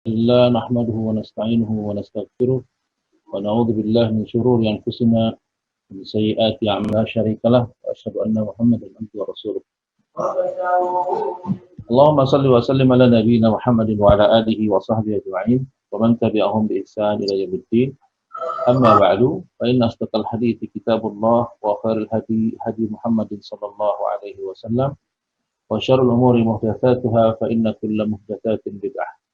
لله نحمده ونستعينه ونستغفره ونعوذ بالله من شرور أنفسنا ومن سيئات أعمالنا لا شريك له وأشهد أن محمدا عبده ورسوله اللهم صل وسلم على نبينا محمد وعلى آله وصحبه أجمعين ومن تبعهم بإحسان إلى يوم الدين أما بعد فإن أصدق الحديث كتاب الله وخير الهدي هدي محمد صلى الله عليه وسلم وشر الأمور محدثاتها فإن كل محدثات بدعة.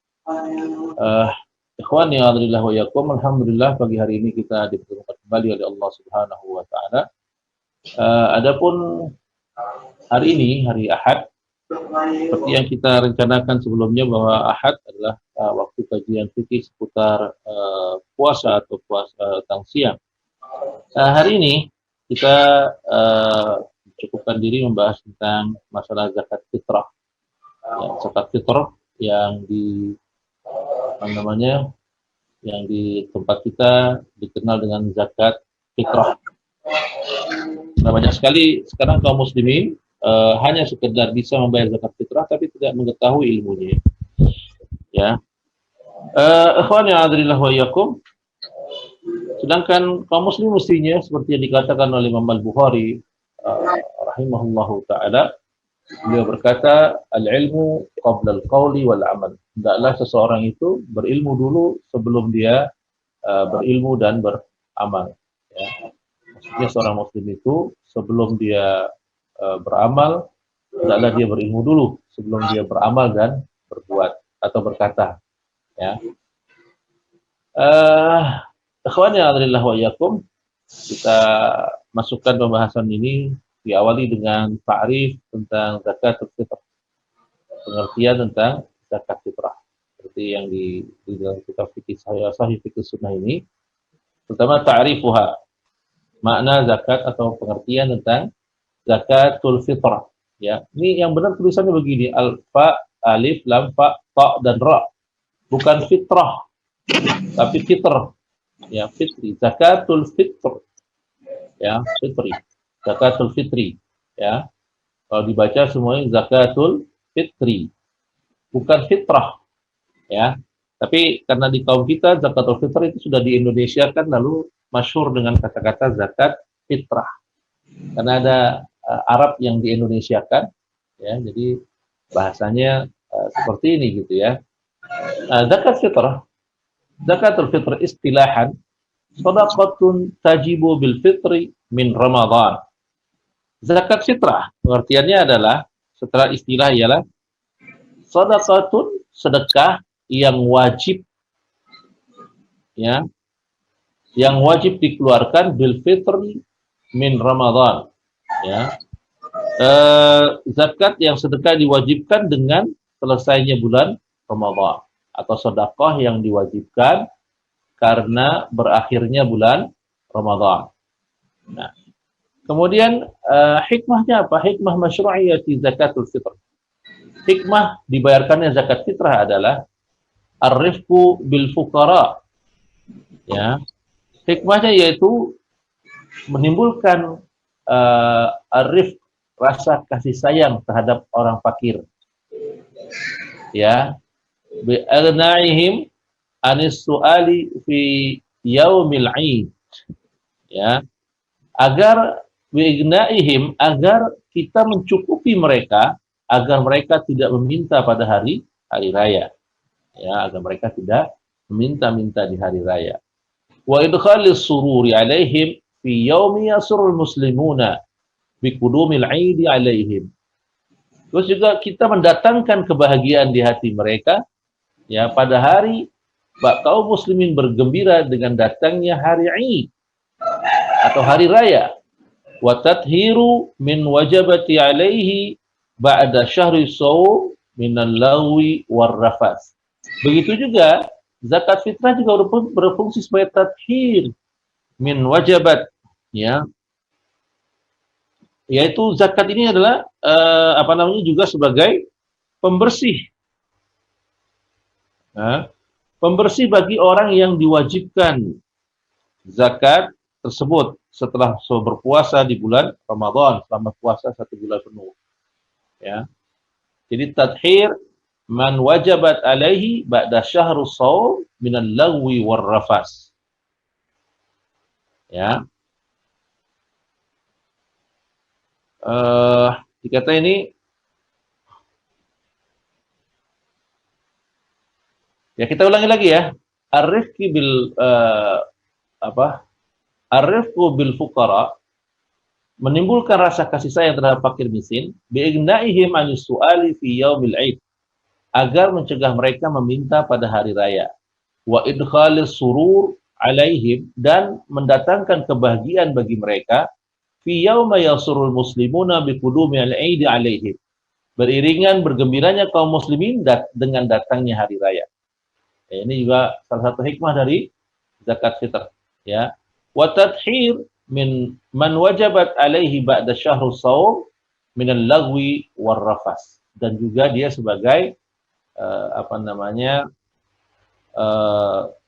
Ikhwan ya adrillah wa yakum, alhamdulillah pagi hari ini kita dipertemukan kembali oleh Allah Subhanahu wa taala. Adapun hari ini hari Ahad, seperti yang kita rencanakan sebelumnya bahwa Ahad adalah waktu kajian fikih seputar puasa atau puasa tang siang. Hari ini kita cukupkan diri membahas tentang masalah zakat fitrah. Zakat fitrah yang yang di tempat kita dikenal dengan zakat fitrah. Nah, banyak sekali sekarang kaum muslimin hanya sekedar bisa membayar zakat fitrah tapi tidak mengetahui ilmunya. Ya. Ikhwan ya adrillah wa yakum. Sedangkan kaum muslim mestinya seperti yang dikatakan oleh Imam Al-Bukhari rahimahullahu taala, beliau berkata, al-ilmu qabla al-qawli wal amal. Hendaklah seseorang itu berilmu dulu sebelum dia berilmu dan beramal. Ya. Maksudnya seorang muslim itu sebelum dia beramal, hendaklah dia berilmu dulu sebelum dia beramal dan berbuat atau berkata. Ya. Ikhwan ya adrillah wa yakum, kita masukkan pembahasan ini diawali dengan ta'rif tentang zakat fitrah. Pengertian tentang zakat fitrah. Seperti yang di dalam kitab fikih sahih fikih sunnah ini, pertama ta'rifuha. Makna zakat atau pengertian tentang zakatul fitrah. Ya, ini yang benar tulisannya begini, alfa, alif, lam, fa, ta dan ra. Bukan fitrah, tapi fitrah. Ya, fitri, zakatul fitr. Ya, fitri. Zakatul fitri, ya. Kalau dibaca semuanya zakatul fitri, bukan fitrah, ya. Tapi karena di kaum kita zakatul fitri itu sudah di-Indonesiakan lalu masyhur dengan kata-kata zakat fitrah. Karena ada Arab yang di-Indonesiakan, ya. Jadi bahasanya seperti ini gitu ya. Zakat fitrah, zakatul fitr istilahan shadaqatun tajibu bil fitri min Ramadan. Zakat fitrah pengertiannya adalah, setelah istilah ialah shadaqatun, sedekah yang wajib, ya, yang wajib dikeluarkan bil fitri min Ramadan, ya. Zakat yang sedekah diwajibkan dengan selesainya bulan Ramadan, atau sedekah yang diwajibkan karena berakhirnya bulan Ramadan. Nah, kemudian hikmahnya apa? Hikmah masyru'iyati zakatul fitr. Hikmah dibayarkannya zakat fitrah adalah ar-rifqu bil fuqara. Ya. Hikmahnya yaitu menimbulkan ar-rifq, rasa kasih sayang terhadap orang fakir. Ya. Bi aghna'ihim anis su'ali fi yaumil 'id. Ya. Agar bi'ignaihim, agar kita mencukupi mereka, agar mereka tidak meminta pada hari raya. Ya, agar mereka tidak meminta-minta di hari raya. Wa idkhalis sururi 'alaihim fi yaumi yasurul muslimuna bi qudumil 'idi 'alaihim. Terus juga kita mendatangkan kebahagiaan di hati mereka, ya, pada hari kaum muslimin bergembira dengan datangnya hari Id atau hari raya. Wa tathiru min wajabati alaihi ba'da syahri shaum minal lawi war rafas. Begitu juga zakat fitrah juga berfungsi sebagai tathir min wajabat, ya. Yaitu zakat ini adalah juga sebagai pembersih. Nah, pembersih bagi orang yang diwajibkan zakat tersebut setelah berpuasa di bulan Ramadan, selama puasa 1 bulan penuh. Ya. Jadi tathir man wajabat alaihi ba'da syahrus shaum minal lagwi war rafas. Ya. Dikata ini ya, kita ulangi lagi ya. Ar-rifqi bil ar-rifqu bil fuqara, menimbulkan rasa kasih sayang terhadap fakir miskin, bi'ignaihim anis su'ali fi yaumil 'id, agar mencegah mereka meminta pada hari raya. Wa idkhalis surur alaihim, dan mendatangkan kebahagiaan bagi mereka, fi yauma yasurul muslimuna biqudumi al-'id alaihim, beriringan bergembiranya kaum muslimin dengan datangnya hari raya. Ya, ini juga salah satu hikmah dari zakat fitr, ya. Wa tadhir min man wajabat alaihi ba'da syahrus shaum min al-lagwi war rafas, dan juga dia sebagai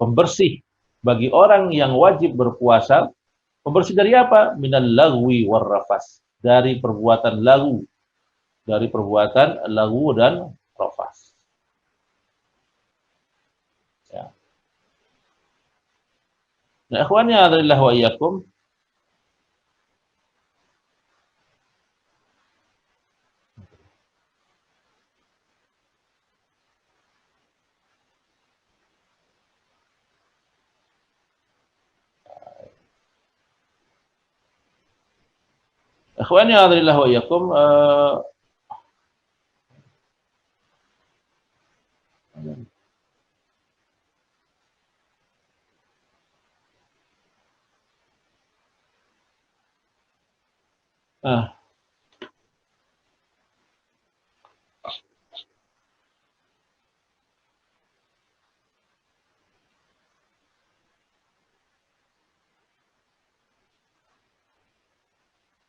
pembersih bagi orang yang wajib berpuasa. Pembersih dari apa? Minal lagwi war rafas, dari perbuatan lagu, dan rafas. Ya. Nah, ikhwani adzalillah wa iyyakum. Ikhwani adzalillah wa iyyakum.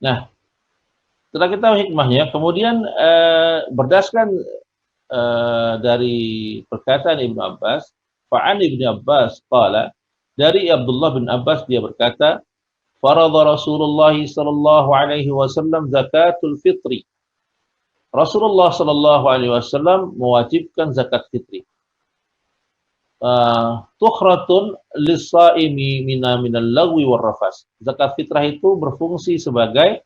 Nah, setelah kita tahu hikmahnya, kemudian berdasarkan dari perkataan Ibnu Abbas, fa'an Ibnu Abbas qala, dari Abdullah bin Abbas dia berkata, faradha Rasulullah sallallahu alaihi wasallam zakatul fitri. Rasulullah sallallahu alaihi wasallam mewajibkan zakat fitri. Tuhratun lis-shaimi minal lagwi war rafas. Zakat fitrah itu berfungsi sebagai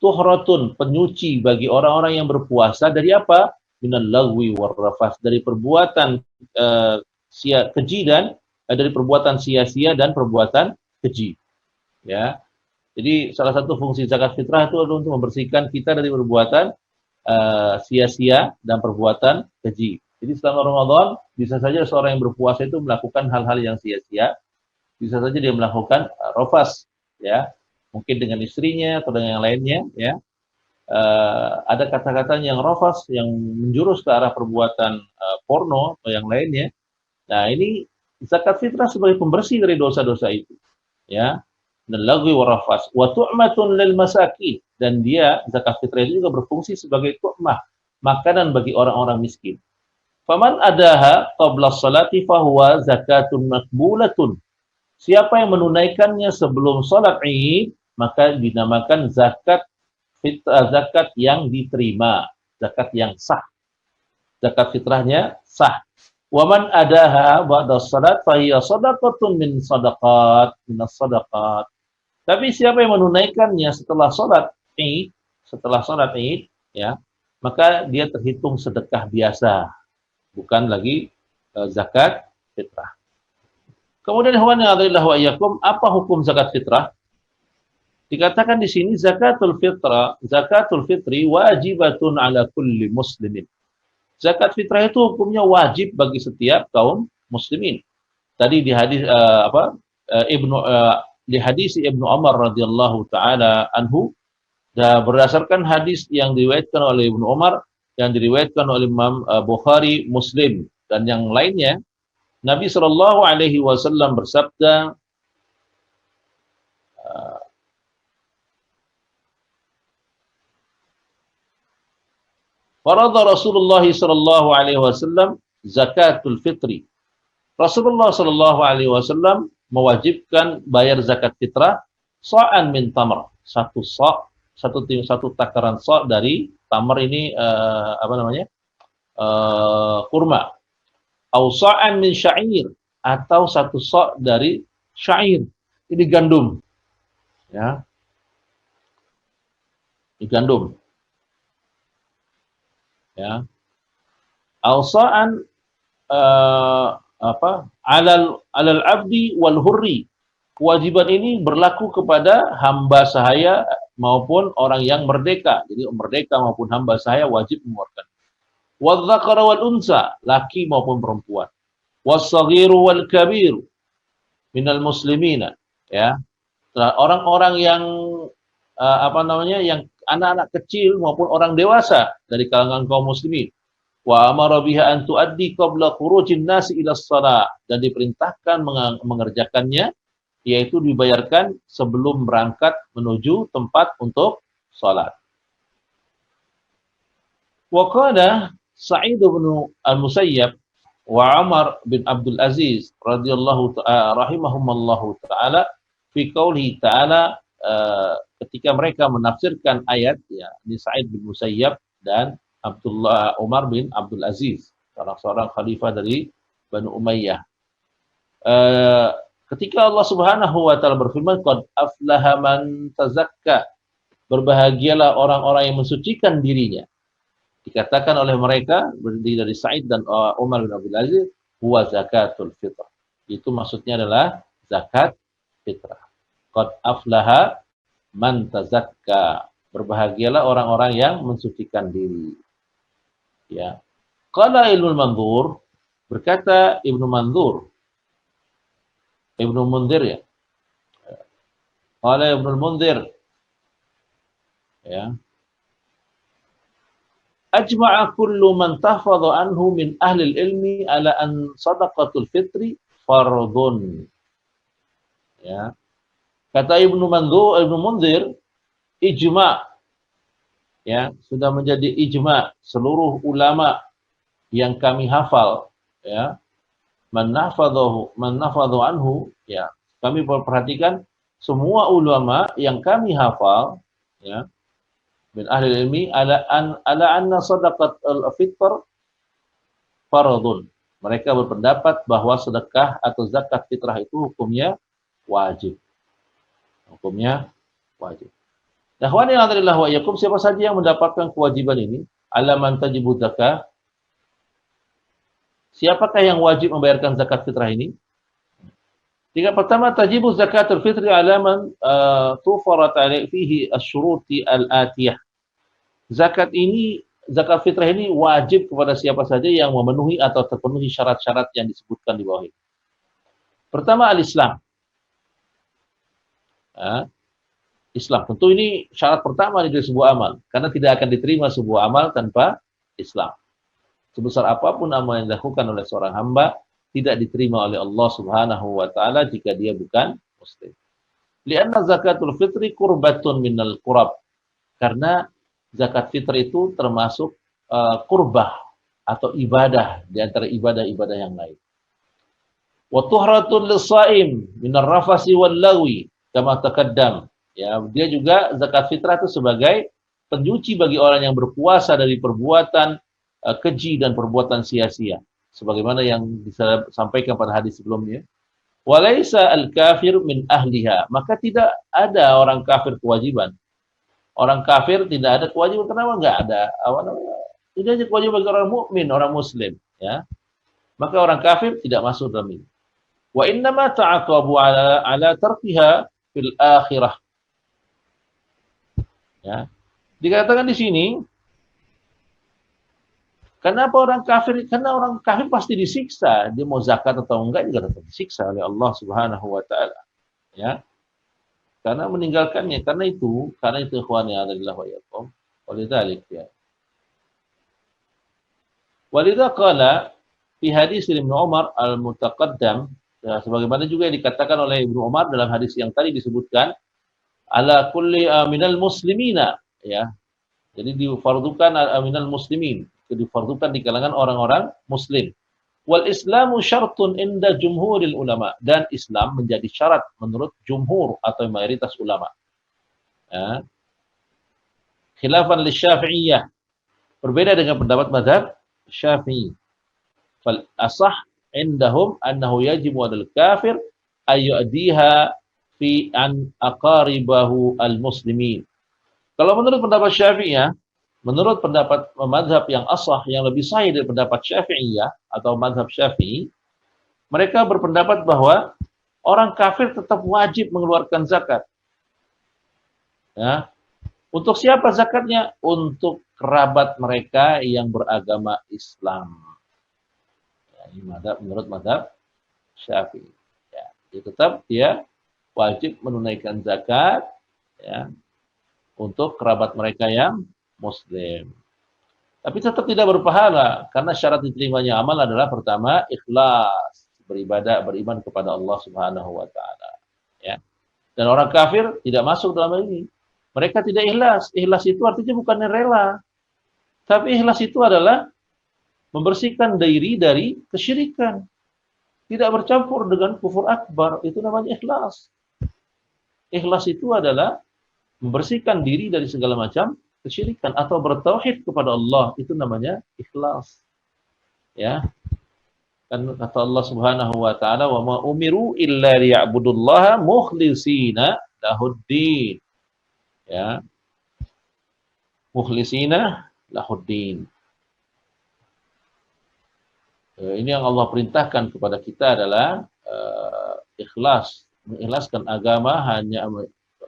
tuhratun, penyuci bagi orang-orang yang berpuasa dari apa? Minal lagwi war rafas, dari perbuatan keji dan dari perbuatan sia-sia dan perbuatan keji. Ya. Jadi salah satu fungsi zakat fitrah itu adalah untuk membersihkan kita dari perbuatan sia-sia dan perbuatan keji. Jadi selama Ramadan bisa saja seorang yang berpuasa itu melakukan hal-hal yang sia-sia, bisa saja dia melakukan rafas, ya, mungkin dengan istrinya atau dengan yang lainnya, ya. Ada kata-kata yang rafas yang menjurus ke arah perbuatan porno atau yang lainnya. Nah, ini zakat fitrah sebagai pembersih dari dosa-dosa itu, ya. Lagwi wa rafas wa tu'matun lil masakin, dan dia zakat fitrah itu juga berfungsi sebagai tu'mah, makanan bagi orang-orang miskin. Faman adaha qabla sholati fahuwa zakatun makbulatun. Siapa yang menunaikannya sebelum salat Id, maka dinamakan zakat fitrah, zakat yang diterima, zakat yang sah. Zakat fitrahnya sah. Waman adaha ba'da salat fahiya shadaqatun min minas sadaqat. Tapi siapa yang menunaikannya setelah salat Id, ya, maka dia terhitung sedekah biasa, bukan lagi zakat fitrah. Kemudian ikhwani adzalillah wa iyyakum, apa hukum zakat fitrah? Dikatakan di sini zakatul fitri wajibatun ala kulli muslimin. Zakat fitrah itu hukumnya wajib bagi setiap kaum muslimin. Tadi di hadis di hadis Ibnu Umar radhiyallahu taala anhu, dan berdasarkan hadis yang diriwayatkan oleh Ibnu Umar, yang diriwayatkan oleh Imam Bukhari, Muslim, dan yang lainnya, Nabi Shallallahu Alaihi Wasallam bersabda, "Farada Rasulullah Shallallahu Alaihi Wasallam zakatul fitri." Rasulullah Shallallahu Alaihi Wasallam mewajibkan bayar zakat fitrah sa'an min tamar, satu sa', satu takaran sa' dari tamar ini kurma. Au sa'an min sya'ir, atau 1 sa' dari syair. Ini gandum, ya, ini gandum, ya. Au sa'an alal abdi wal hurri. Kewajiban ini berlaku kepada hamba sahaya maupun orang yang merdeka. Jadi merdeka maupun hamba sahaya wajib mengeluarkan. Wadh-dzakara wal unsa, laki maupun perempuan. Was-saghiru wal kabir minal muslimina, ya. Orang-orang yang yang anak-anak kecil maupun orang dewasa dari kalangan kaum muslimin. Wa amara biha an tuaddi qabla khurujin nasi ila shalah, dan diperintahkan mengerjakannya, yaitu dibayarkan sebelum berangkat menuju tempat untuk salat. Wa qala Sa'id bin al-Musayyab wa Umar bin Abdul Aziz radhiyallahu ta'ala rahimahumallahu ta'ala fi qoulihi ta'ala, ketika mereka menafsirkan ayat, ya, ini Sa'id bin Musayyab dan Umar bin Abdul Aziz, salah seorang khalifah dari Banu Umayyah. Ketika Allah Subhanahu wa taala berfirman, qad aflaha man tazakka, berbahagialah orang-orang yang mensucikan dirinya. Dikatakan oleh mereka, berdiri dari Sa'id dan Umar bin Abdul Aziz, huwa zakatul fitrah. Itu maksudnya adalah zakat fitrah. Qad aflaha man tazakka, berbahagialah orang-orang yang mensucikan diri. Ya. Qala Ibnu Mandzur, berkata Ibnu Mandzur, Ibnu Mundzir, ya. Qala Ibnu Mundzir, ya. Ajma'a kullu man tahfadha anhu min ahli ilmi ala an sadaqatul fitri fardun. Ya. Kata Ibnu Mundzir, ijma', ya, sudah menjadi ijma' seluruh ulama yang kami hafal, ya, man nafadhu anhu, ya, kami perhatikan semua ulama yang kami hafal, ya, min ahli ilmi ala anna sadaqat al-fitr fardun. Mereka berpendapat bahwa sedekah atau zakat fitrah itu hukumnya wajib. Hukumnya wajib. Ikhwani fillah wa iyyakum, siapa saja yang mendapatkan kewajiban ini, alaman tajibu zakah, siapakah yang wajib membayarkan zakat fitrah ini? Jika pertama, tajibu zakatul fitri alaman tufarat fihi asy-syuruti al-atiyah. Zakat fitrah ini wajib kepada siapa saja yang memenuhi atau terpenuhi syarat-syarat yang disebutkan di bawah ini. Pertama, al-Islam. Islam. Tentu ini syarat pertama dari sebuah amal, karena tidak akan diterima sebuah amal tanpa Islam. Sebesar apapun amal yang dilakukan oleh seorang hamba, tidak diterima oleh Allah Subhanahu wa taala jika dia bukan muslim. Lianna zakatul fitri qurbatun minal qurab. Karena zakat fitri itu termasuk qurbah atau ibadah di antara ibadah-ibadah yang lain. Wa tuhratun lis-shaim minar rafasi wal lagwi kama taqaddam. Ya, dia juga zakat fitrah itu sebagai pencuci bagi orang yang berpuasa dari perbuatan keji dan perbuatan sia-sia, sebagaimana yang disampaikan pada hadis sebelumnya. Walaisa al-kafir min ahliha, maka tidak ada orang kafir kewajiban. Orang kafir tidak ada kewajiban. Kenapa enggak ada? Tidak ada kewajiban bagi orang mukmin, orang muslim, ya. Maka orang kafir tidak masuk dalam ini. Wa innama ta'aqabu ala tarkiha fil akhirah. Ya. Dikatakan di sini, kenapa orang kafir? Karena orang kafir pasti disiksa. Dia mau zakat atau enggak juga tetap disiksa oleh Allah Subhanahu wa taala. Ya. Karena meninggalkannya, karena itu ikhwani adalah wa yakum. Walidzalik, ya. Walidza qala fi hadis Ibnu Umar al-mutaqaddam, ya, sebagaimana juga yang dikatakan oleh Ibnu Umar dalam hadis yang tadi disebutkan, ala kulli minal muslimina, ya. Jadi difardukan minal muslimin, difardukan di kalangan orang-orang muslim. Wal islamu syartun inda jumhuril ulama, dan Islam menjadi syarat menurut jumhur atau mayoritas ulama. Ya. Khilafan li Syafi'iyah, berbeda dengan pendapat mazhab Syafi'i. Fal asah indahum annahu yajibu 'alal kafir ayyu'diha fi an aqaribahu al-muslimin. Kalau menurut pendapat Syafi'iyah, menurut pendapat mazhab yang asah, yang lebih sahih dari pendapat Syafi'iyah atau mazhab Syafi'i, mereka berpendapat bahwa orang kafir tetap wajib mengeluarkan zakat. Ya. Untuk siapa zakatnya? Untuk kerabat mereka yang beragama Islam. Ya, ini menurut mazhab Syafi'i. Ya, tetap dia wajib menunaikan zakat, ya, untuk kerabat mereka yang Muslim. Tapi tetap tidak berpahala karena syarat diterimanya amal adalah pertama ikhlas, beribadah, beriman kepada Allah Subhanahu wa taala, ya. Dan orang kafir tidak masuk dalam ini. Mereka tidak ikhlas. Ikhlas itu artinya bukan rela. Tapi ikhlas itu adalah membersihkan diri dari kesyirikan. Tidak bercampur dengan kufur akbar, itu namanya ikhlas. Ikhlas itu adalah membersihkan diri dari segala macam kesyirikan atau bertauhid kepada Allah, itu namanya ikhlas. Ya. Kan kata Allah Subhanahu wa taala, "Wa ma umiru illa liya'budullaha mukhlishina lahuddin." Ya. Mukhlishina lahuddin. Ini yang Allah perintahkan kepada kita adalah ikhlas, mengikhlaskan agama hanya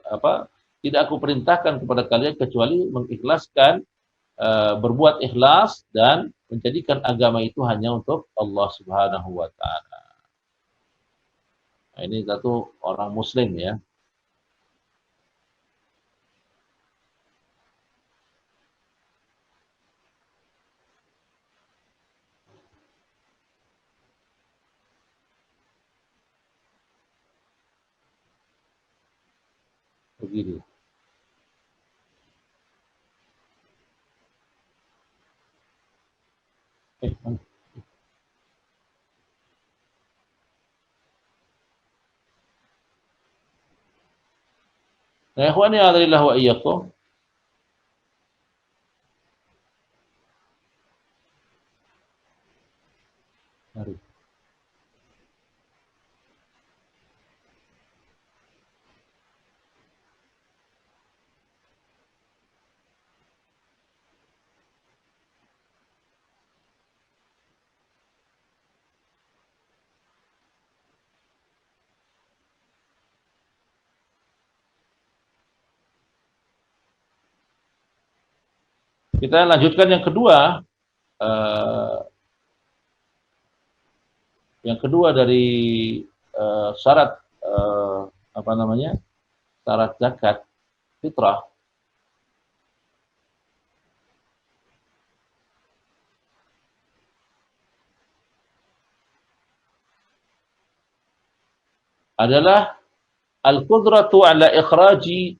apa? Tidak aku perintahkan kepada kalian kecuali mengikhlaskan, berbuat ikhlas dan menjadikan agama itu hanya untuk Allah Subhanahu wa taala. Nah, ini satu orang muslim ya. Begini. Nah, ikhwani a'adillah wa iyyakum. Mari. Kita lanjutkan yang kedua. Yang kedua dari syarat apa namanya? Syarat zakat fitrah adalah al-qudratu ala ikhraji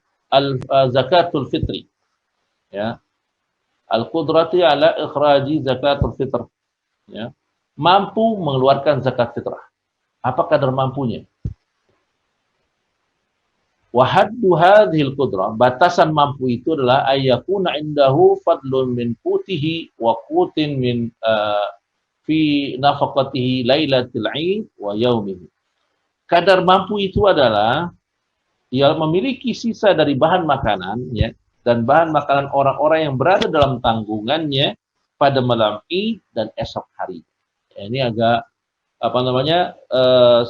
zakatul fitri. Ya. Al-qudratu ala ikhraji zakatul fitr. Ya. Mampu mengeluarkan zakat fitrah. Apa kadar mampunya? Wa haddu hadhil qudrah, batasan mampu itu adalah ayyakuna indahu fadlun min qutihi wa qutin min fi nafaqatihi lailatul 'id wa yaumihi. Kadar mampu itu adalah dia memiliki sisa dari bahan makanan, ya, dan bahan makanan orang-orang yang berada dalam tanggungannya pada malam Id dan esok hari. Ya, ini agak apa namanya?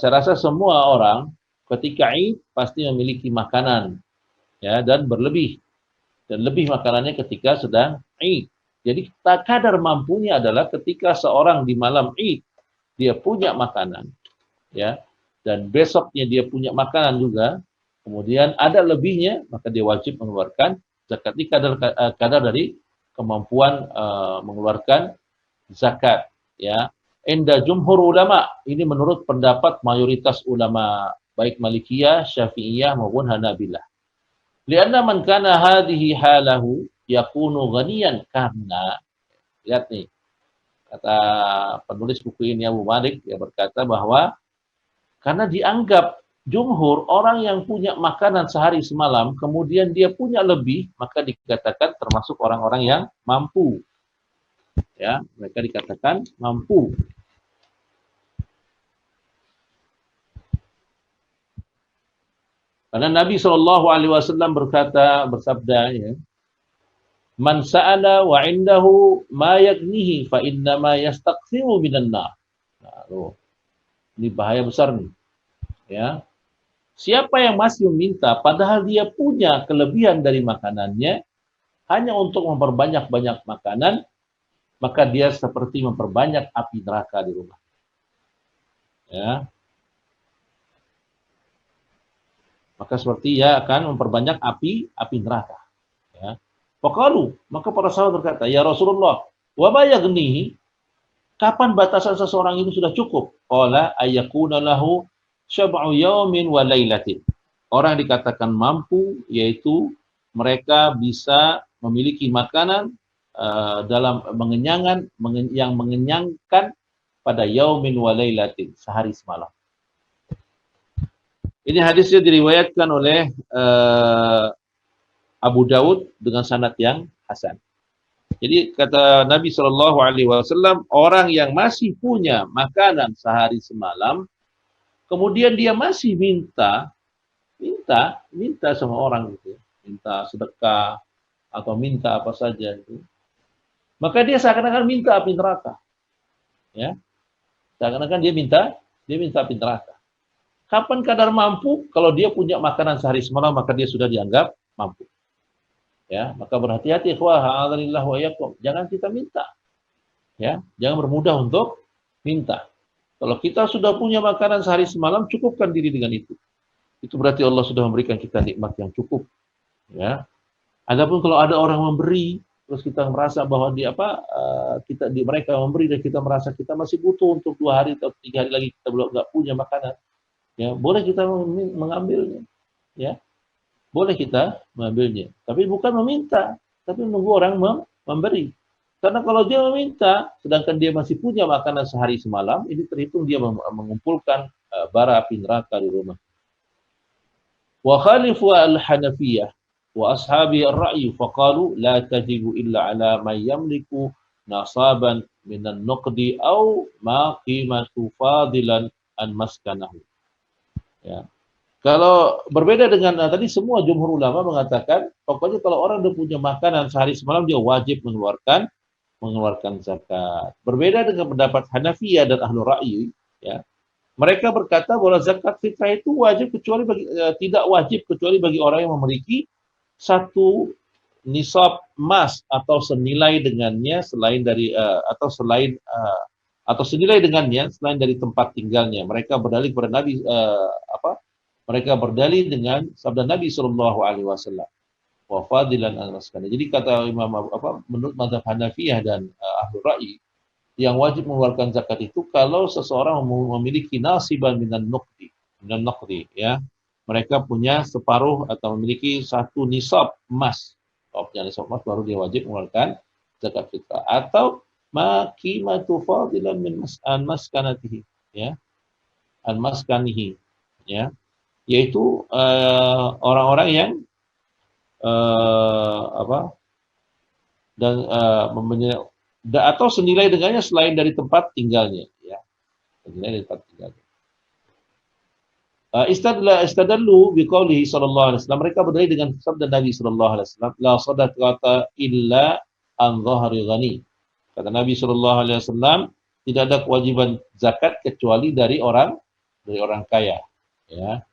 Saya rasa semua orang ketika Id pasti memiliki makanan, ya, dan berlebih, dan lebih makanannya ketika sedang Id. Jadi kadar mampunya adalah ketika seorang di malam Id dia punya makanan, ya, dan besoknya dia punya makanan juga, kemudian ada lebihnya, maka dia wajib mengeluarkan zakat. Ini kadar dari kemampuan mengeluarkan zakat, ya. Inda jumhur ulama, ini menurut pendapat mayoritas ulama baik Malikiyah, Syafi'iyah maupun Hanabilah. Lianna man kana hadhihi halahu yakunu ghaniyan, karena lihat nih kata penulis buku ini Abu Malik, dia berkata bahwa karena dianggap jumhur orang yang punya makanan sehari semalam kemudian dia punya lebih, maka dikatakan termasuk orang-orang yang mampu. Ya, mereka dikatakan mampu. Karena Nabi SAW bersabda, ya, man sa'ala wa indahu ma yagnihi fa inna ma yastaqsimu minan nar. Nah, ini bahaya besar nih. Ya. Siapa yang masih meminta padahal dia punya kelebihan dari makanannya hanya untuk memperbanyak banyak makanan, maka dia seperti memperbanyak api neraka di rumah. Ya. Maka seperti ia akan memperbanyak api neraka. Ya. Faqalu, maka para sahabat berkata, ya Rasulullah, wa ma yaghnihi? Kapan batasan seseorang itu sudah cukup? Qala ayyakuna lahu syab'u yaumin wa lailatin. Orang dikatakan mampu yaitu mereka bisa memiliki makanan dalam yang mengenyangkan pada yaumin wa lailatin, sehari semalam. Ini hadisnya diriwayatkan oleh Abu Daud dengan sanad yang hasan. Jadi kata Nabi Shallallahu Alaihi Wasallam, orang yang masih punya makanan sehari semalam, kemudian dia masih minta sama orang gitu, minta sedekah atau minta apa saja itu, maka dia seakan-akan minta api neraka, ya, seakan-akan dia minta api neraka. Kapan kadar mampu? Kalau dia punya makanan sehari semalam, maka dia sudah dianggap mampu. Ya, maka berhati-hati ikhwah, a'adzanillah wa iyyakum. Jangan kita minta. Ya, jangan bermudah untuk minta. Kalau kita sudah punya makanan sehari semalam, cukupkan diri dengan itu. Itu berarti Allah sudah memberikan kita nikmat yang cukup. Ya. Adapun kalau ada orang memberi, terus kita merasa bahwa mereka memberi dan kita merasa kita masih butuh untuk 2 hari atau 3 hari lagi kita belum nggak punya makanan, ya boleh kita mengambilnya, ya boleh kita mengambilnya, tapi bukan meminta, tapi menunggu orang memberi. Karena kalau dia meminta, sedangkan dia masih punya makanan sehari semalam, ini terhitung dia mengumpulkan bara api neraka di rumah. Wa khalifu al-Hanafiyah wa ashabi ar-ra'yi faqalu la tajibu illa ala man yamliku nasaban minan nuqdi aw ma qimatu fadilan an maskanahu. Ya. Kalau berbeda dengan tadi, semua jumhur ulama mengatakan pokoknya kalau orang sudah punya makanan sehari semalam dia wajib mengeluarkan zakat. Berbeda dengan pendapat Hanafiyah dan Ahlul Ra'yi, ya. Mereka berkata bahwa zakat fitrah itu wajib tidak wajib kecuali bagi orang yang memiliki satu nisab emas atau senilai dengannya selain dari senilai dengannya selain dari tempat tinggalnya. Mereka berdalil kepada Nabi mereka berdalil dengan sabda Nabi Shallallahu Alaihi Wasallam. Wa fadilan al-maskana. Jadi kata menurut mazhab Hanafiyah dan Ahlul Ra'yi, yang wajib mengeluarkan zakat itu kalau seseorang memiliki nasiban minan naqdi, ya. Mereka punya separuh atau memiliki satu nisab emas. Kalau punya nisab emas baru dia wajib mengeluarkan zakat fitrah. Atau maqimatu fadilan min maskanatihi, ya. Al-maskanihi, ya. Yaitu orang-orang yang atau senilai dengannya selain dari tempat tinggalnya, ya. Senilai dari tempat tinggalnya. Istadallu biqaulihi sallallahu alaihi wasallam, mereka berdalil dengan sabda Nabi sallallahu alaihi wasallam, la shadaqata illa an dhahri ghani. Kata Nabi sallallahu alaihi wasallam, tidak ada kewajiban zakat kecuali dari orang kaya, ya.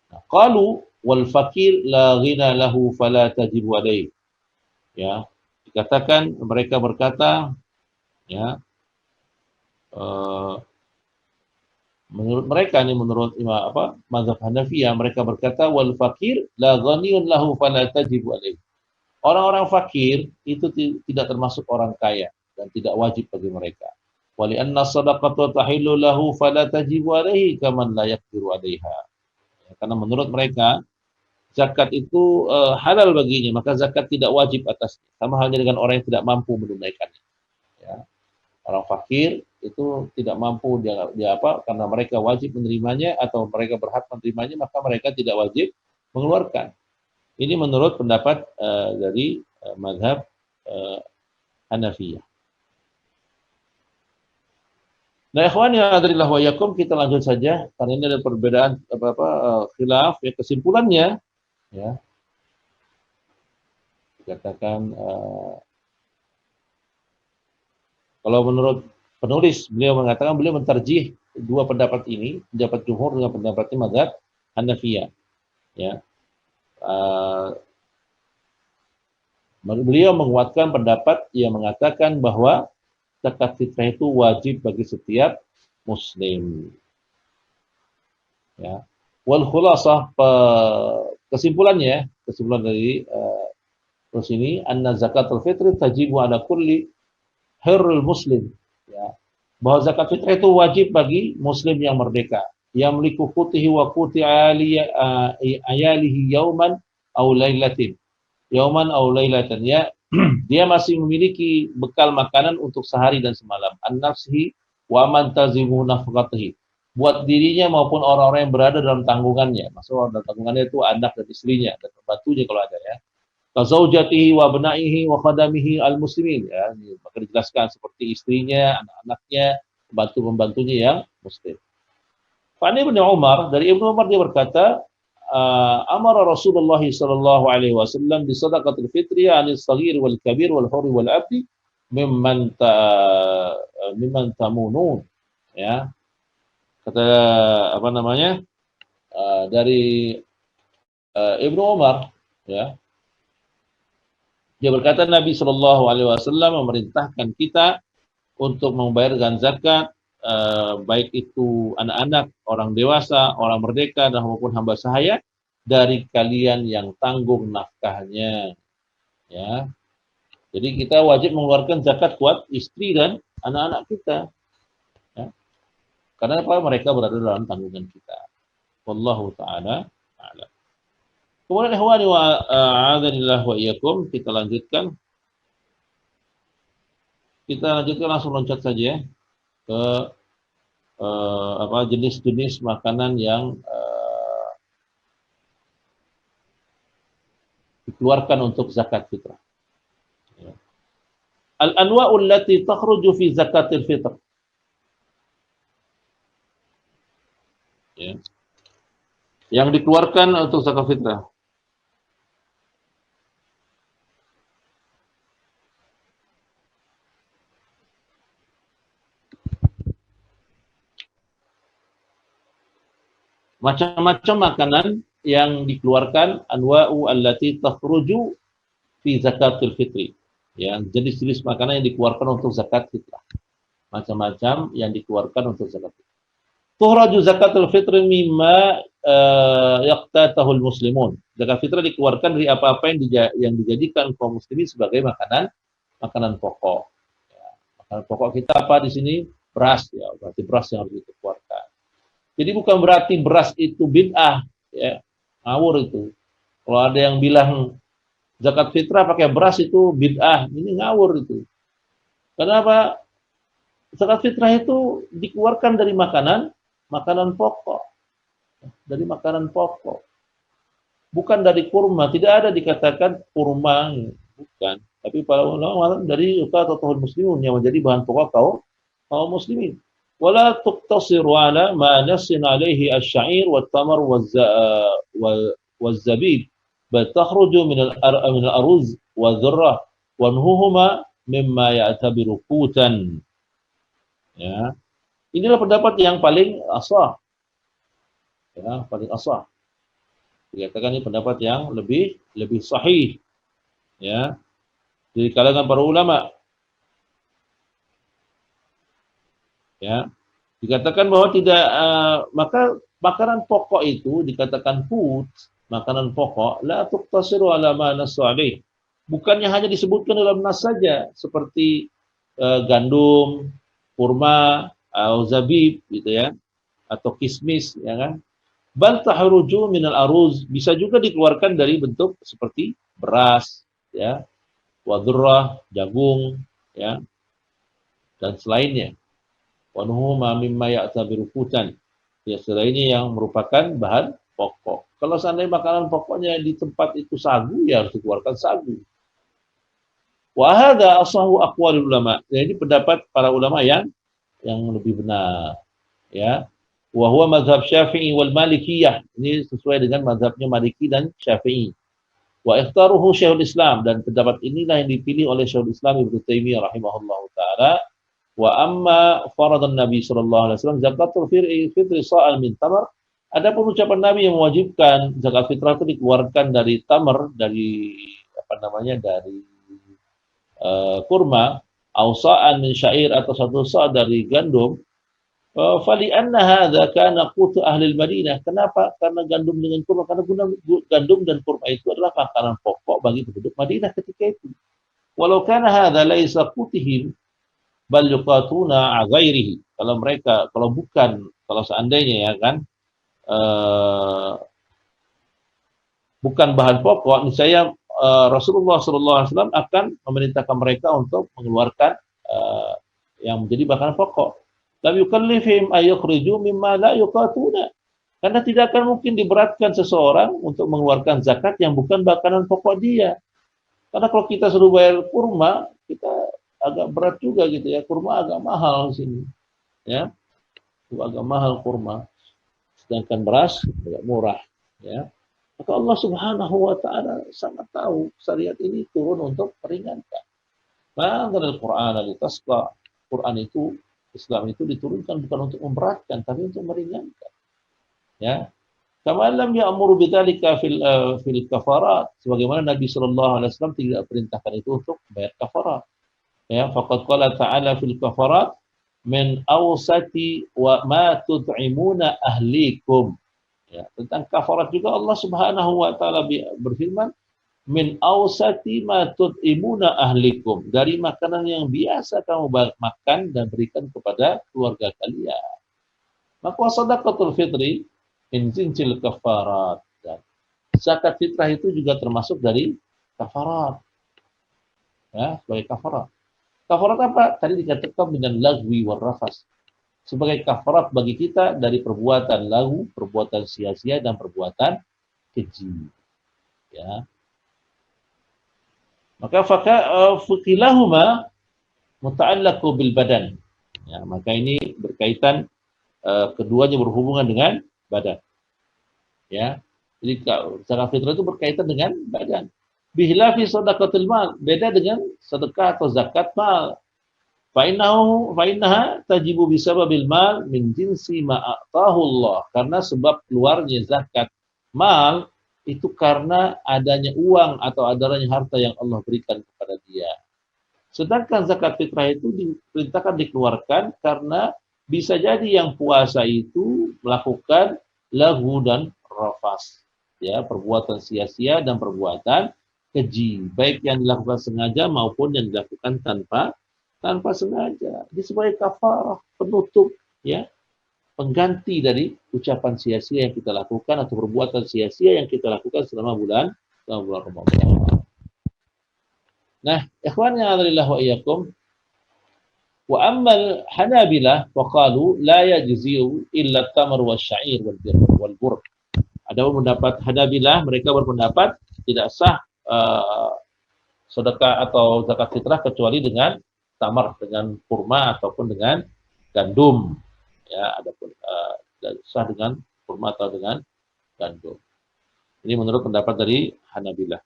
Nah, qalu wal fakir la ghina lahu fala tajibu alaihi. Ya, dikatakan mereka berkata, ya, menurut mereka ini, menurut mazhab Hanafiyah, mereka berkata wal fakir la ghaniyun lahu fala tajibu alaihi. Orang-orang fakir itu tidak termasuk orang kaya dan tidak wajib bagi mereka. Wa li anna shadaqata tahillu lahu fala tajibu alaihi kaman la yaqdiru alaiha. Ya, karena menurut mereka zakat itu halal baginya, maka zakat tidak wajib atasnya. Sama halnya dengan orang yang tidak mampu menunaikannya. Ya. Orang fakir itu tidak mampu karena mereka wajib menerimanya atau mereka berhak menerimanya, maka mereka tidak wajib mengeluarkan. Ini menurut pendapat dari mazhab Hanafiyah. Nah, ikhwan yang adrillah wa yakum, kita lanjut saja karena ini ada perbedaan khilaf ya, kesimpulannya ya dikatakan kalau menurut penulis beliau mengatakan beliau mentarjih dua pendapat ini, pendapat jumhur dengan pendapatnya mazhab Hanafiyah ya. Beliau menguatkan pendapat yang mengatakan bahwa zakat fitrah itu wajib bagi setiap muslim. Ya. Wal khulasah, kesimpulan dari terus ini anna zakatul fitri tajibu ala kulli hurrul muslim. Ya. Bahwa zakat fitrah itu wajib bagi muslim yang merdeka. Yamliku qutihi wa quti ayalihi yauman aw lailatin. Yauman aw lailatan ya. Dia masih memiliki bekal makanan untuk sehari dan semalam. An-nafsihi wa man tazimu nafqatihi. Buat dirinya maupun orang-orang yang berada dalam tanggungannya. Maksudnya dalam tanggungannya itu anak dan istrinya dan pembantunya kalau ada ya. Kazaujatihi wa abnaihi wa khadamihi al-muslimin ya. Maka dijelaskan seperti istrinya, anak-anaknya, pembantu-pembantunya yang muslim. Fa'ani Ibnu Umar, dari Ibnu Umar dia berkata, amara Rasulullah sallallahu alaihi wasallam bi sadaqatil fitri 'anil saghir wal kabir wal hurri wal 'abdi mimman tamunun ya. Kata apa namanya? Dari Ibnu Umar ya. Dia berkata Nabi sallallahu alaihi wasallam memerintahkan kita untuk membayarkan zakat baik itu anak-anak, orang dewasa, orang merdeka dan maupun hamba sahaya dari kalian yang tanggung nafkahnya. Ya. Jadi kita wajib mengeluarkan zakat buat istri dan anak-anak kita. Ya. Karena apa? Mereka berada dalam tanggungan kita. Wallahu taala a'lam. Kemudian ikhwani wa a'adzanillah wa iyyakum, kita lanjutkan. Kita lanjutkan langsung loncat saja ke jenis-jenis makanan yang dikeluarkan untuk zakat fitrah. Ya. Al-anwa'ul lati takhruju fi zakatil fitr. Ya. Yang dikeluarkan untuk zakat fitrah. Macam-macam makanan yang dikeluarkan anwa'u allati takhruju fi zakatul fitri. Ya, jenis-jenis makanan yang dikeluarkan untuk zakat fitrah. Macam-macam yang dikeluarkan untuk zakat fitrah. Tuhraju zakatul fitri mimma yaqtatahul muslimun. Zakat fitrah dikeluarkan dari apa-apa yang dijadikan kaum muslimin sebagai makanan pokok. Ya, makanan pokok kita apa di sini? Beras ya, berarti beras yang harus dikeluarkan. Jadi bukan berarti beras itu bid'ah, ya, ngawur itu. Kalau ada yang bilang zakat fitrah pakai beras itu bid'ah, ini ngawur itu. Kenapa? Zakat fitrah itu dikeluarkan dari makanan pokok, dari makanan pokok. Bukan dari kurma, tidak ada dikatakan kurma, bukan. Tapi para ulama dari ukatatul muslimun yang menjadi bahan pokok kaum muslimin. ولا تقتصر على ما نص عليه الشعير والتمر والزبيب بل تخرج من الأرز والذرة ونهوهما مما يعتبر قوتا. Ya, inilah pendapat yang paling asah, ya, paling asah. Dikatakan ini pendapat yang lebih sahih, ya, dari kalangan para ulama. Ya, dikatakan bahwa tidak maka makanan pokok itu dikatakan food, makanan pokok la tuqtasiru ala ma nasu alaih. Bukannya hanya disebutkan dalam nas saja seperti gandum, kurma, zabib gitu ya, atau kismis ya kan. Bal tahruju minal aruz, bisa juga dikeluarkan dari bentuk seperti beras ya, wadurrah, jagung ya, dan selainnya. Wanuhuma mimma ya'tabiru qutan. Ya, selainnya yang merupakan bahan pokok. Kalau seandainya makanan pokoknya di tempat itu sagu, ya harus dikeluarkan sagu. Wa hadza asahu aqwalul ulama. Jadi pendapat para ulama yang yang lebih benar, ya. Wa huwa mazhab Syafi'i wal Malikiyah. Ini sesuai dengan mazhabnya Maliki dan Syafi'i. Wa ikhtaruhu Syekhul Islam, dan pendapat inilah yang dipilih oleh Syekhul Islam Ibnu Taimiyah rahimahullahu taala. Wa amma faradan Nabi sallallahu alaihi wasallam zakatul fitri sa'al min tamar. Adapun ucapan Nabi yang mewajibkan zakat fitrah itu dikeluarkan dari tamar, dari apa namanya, dari kurma, au sa'an min syair, atau satu sa' dari gandum. Fali anna hadza kana qutu ahli Madinah. Kenapa? Karena gandum dengan kurma, karena gandum dan kurma itu adalah makanan pokok bagi penduduk Madinah ketika itu. Walau kana hadza laisa qutihim bal yuqatuna ghairihi. Kalau seandainya ya kan bukan bahan pokok, niscaya Rasulullah SAW akan memerintahkan mereka untuk mengeluarkan yang menjadi bahan pokok. Lam yukallifihim ayukhriju mimma la yuqatuna. Karena tidak akan mungkin diberatkan seseorang untuk mengeluarkan zakat yang bukan makanan pokok dia. Karena kalau kita suruh bayar kurma, kita agak berat juga gitu ya. Kurma agak mahal di sini. Ya. Agak mahal kurma. Sedangkan beras agak murah, ya. Maka Allah Subhanahu wa taala sangat tahu syariat ini turun untuk meringankan. Ma'anzalal Qur'ana litasqa. Quran itu, Islam itu diturunkan bukan untuk memberatkan, tapi untuk meringankan. Ya. Kama lam ya'muru bidzalika fil kafarat. Sebagaimana Nabi sallallahu alaihi wasallam tidak perintahkan itu untuk bayar kafarat. Ya, faqad qala ta'ala fil kafarat min awsati wa ma tud'imuna ahlikum. Ya, tentang kafarat juga Allah Subhanahu wa taala berfirman, min awsati ma tud'imuna ahlikum, dari makanan yang biasa kamu makan dan berikan kepada keluarga kalian. Maka sadaqatul fitri min jinsil kafarat. Dan zakat fitrah itu juga termasuk dari kafarat. Ya, sebagai kafarat. Kafarat apa? Tadi dikatakan dengan lagwi war rafas. Sebagai kafarat bagi kita dari perbuatan lagu, perbuatan sia-sia, dan perbuatan keji. Ya. Maka fakilahuma muta'allaqu bil badan. Ya, maka ini berkaitan, keduanya berhubungan dengan badan. Ya. Jadi zakat fitrah itu berkaitan dengan badan. Bihilafi sadaqatul mal, beda dengan sedekah atau zakat mal. Fa'innaha tajibu bisababil mal min jinsi ma a'tahu Allah. Karena sebab keluarnya zakat mal itu karena adanya uang atau adanya harta yang Allah berikan kepada dia. Sedangkan zakat fitrah itu diperintahkan dikeluarkan karena bisa jadi yang puasa itu melakukan lahu dan rafas. Ya, perbuatan sia-sia dan perbuatan keji, baik yang dilakukan sengaja maupun yang dilakukan tanpa sengaja. Ini sebagai kafarah, penutup, ya, pengganti dari ucapan sia-sia yang kita lakukan atau perbuatan sia-sia yang kita lakukan selama bulan Ramadan. Nah, ikhwan yang adalah wa iyyakum, wa ammal Hanabilah wa qalu la yajzi'u illa tamar wasy'ir wal burr. Adapun pendapat Hanabilah, mereka berpendapat tidak sah sedekah atau zakat fitrah kecuali dengan tamar, dengan kurma ataupun dengan gandum. Ya, adapun sah dengan kurma atau dengan gandum. Ini menurut pendapat dari Hanabilah.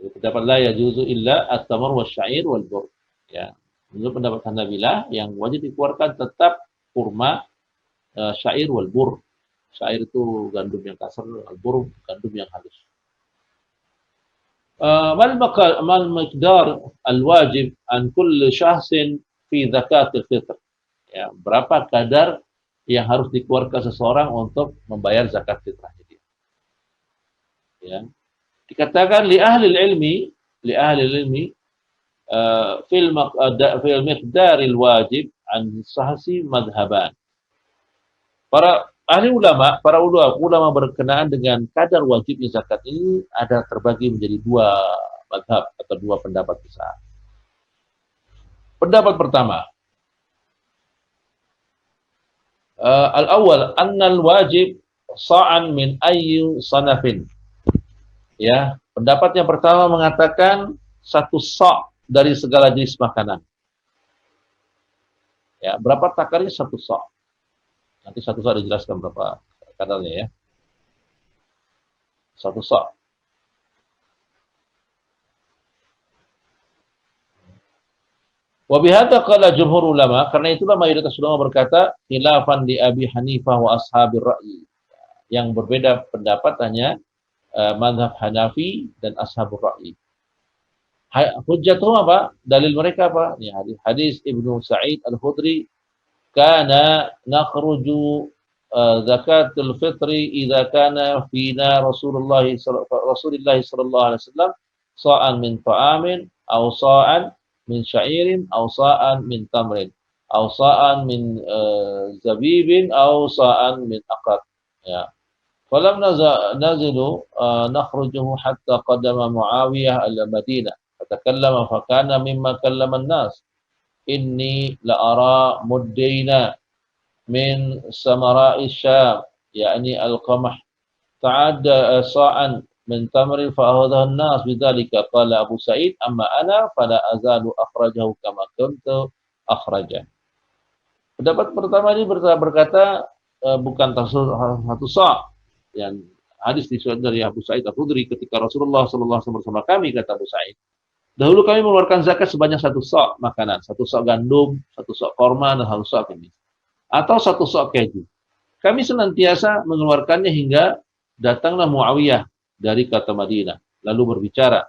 Pendapat la yajuzu illa at-tamar wasy'ir wal burr. Ya. Menurut pendapat Hanabilah, yang wajib dikeluarkan tetap kurma, syair wal burr. Syair itu gandum yang kasar, al burr gandum yang halus. Mal miqdar al wajib an kulli syahsin fi zakatil fitr. Ya, berapa kadar yang harus dikeluarkan seseorang untuk membayar zakat fitrahnya dia. Ya. Dikatakan li ahli ilmi fil miqdaril wajib an sahsi madhaban. Para ulama berkenaan dengan kadar wajibnya zakat ini ada terbagi menjadi dua madhab atau dua pendapat besar. Pendapat pertama, al-awwal annal wajib sa'an min ayyi sanafin. Ya, pendapat yang pertama mengatakan satu sa' dari segala jenis makanan. Ya, berapa takarnya satu sa'? Nanti satu sa' dijelaskan berapa kadarnya ya. Satu sa'. Wa bihadza qala jumhur ulama, karena itulah mayoritas ulama berkata khilafan di Abi Hanifah wa ashabir ra'yi. Yang berbeda pendapat hanya mazhab Hanafi dan ashabur ra'yi. Hujjatuhum apa? Dalil mereka apa? Ini hadis Ibnu Sa'id Al-Khudri, kana nakhruju zakatul fitri idza kana fina Rasulullah sallallahu alaihi wasallam sa'an min ta'amin aw sa'an min sya'irin aw sa'an min tamrin aw sa'an min zabibin aw sa'an min aqat. Ya. Falam nazilu nakhrujuhu hatta qadama Muawiyah al-Madinah. Fatakallama fakana mimma kallama an-nas. Inni la ara muddaina min samara'i Syam, yakni al-qamah. Ta'adda sa'an min tamrin fa'ahadaha an-nas bidzalika. Qala Abu Sa'id, amma ana fala azalu akhrajahu kama kuntu akhrajah. Pendapat pertama ini berkata bukan satu sa'. Yang hadis disuat dari Abu Sa'id Al-Khudri ketika Rasulullah sallallahu alaihi wasallam bersama kami, kata Abu Sa'id. Dahulu kami mengeluarkan zakat sebanyak satu sa' makanan, satu sa' gandum, satu sa' korma, dan satu sa' kemis. Atau satu sa' keju. Kami senantiasa mengeluarkannya hingga datanglah Muawiyah dari kota Madinah. Lalu berbicara.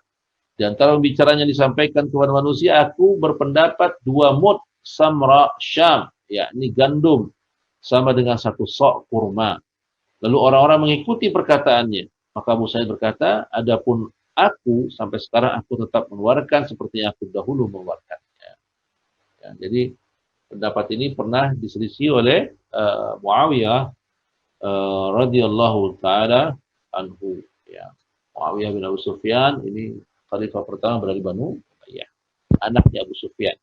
Di antara pembicaranya disampaikan kepada manusia, aku berpendapat 2 mud samra Syam, yakni gandum, sama dengan satu sa' kurma. Lalu orang-orang mengikuti perkataannya. Maka Abu Sa'id berkata, adapun aku sampai sekarang aku tetap mengeluarkan seperti yang aku dahulu mengeluarkannya. Ya, jadi pendapat ini pernah diselisih oleh Muawiyah radhiyallahu taala anhu. Ya. Muawiyah bin Abu Sufyan ini khalifah pertama dari Banu Umayyah, anaknya Abu Sufyan,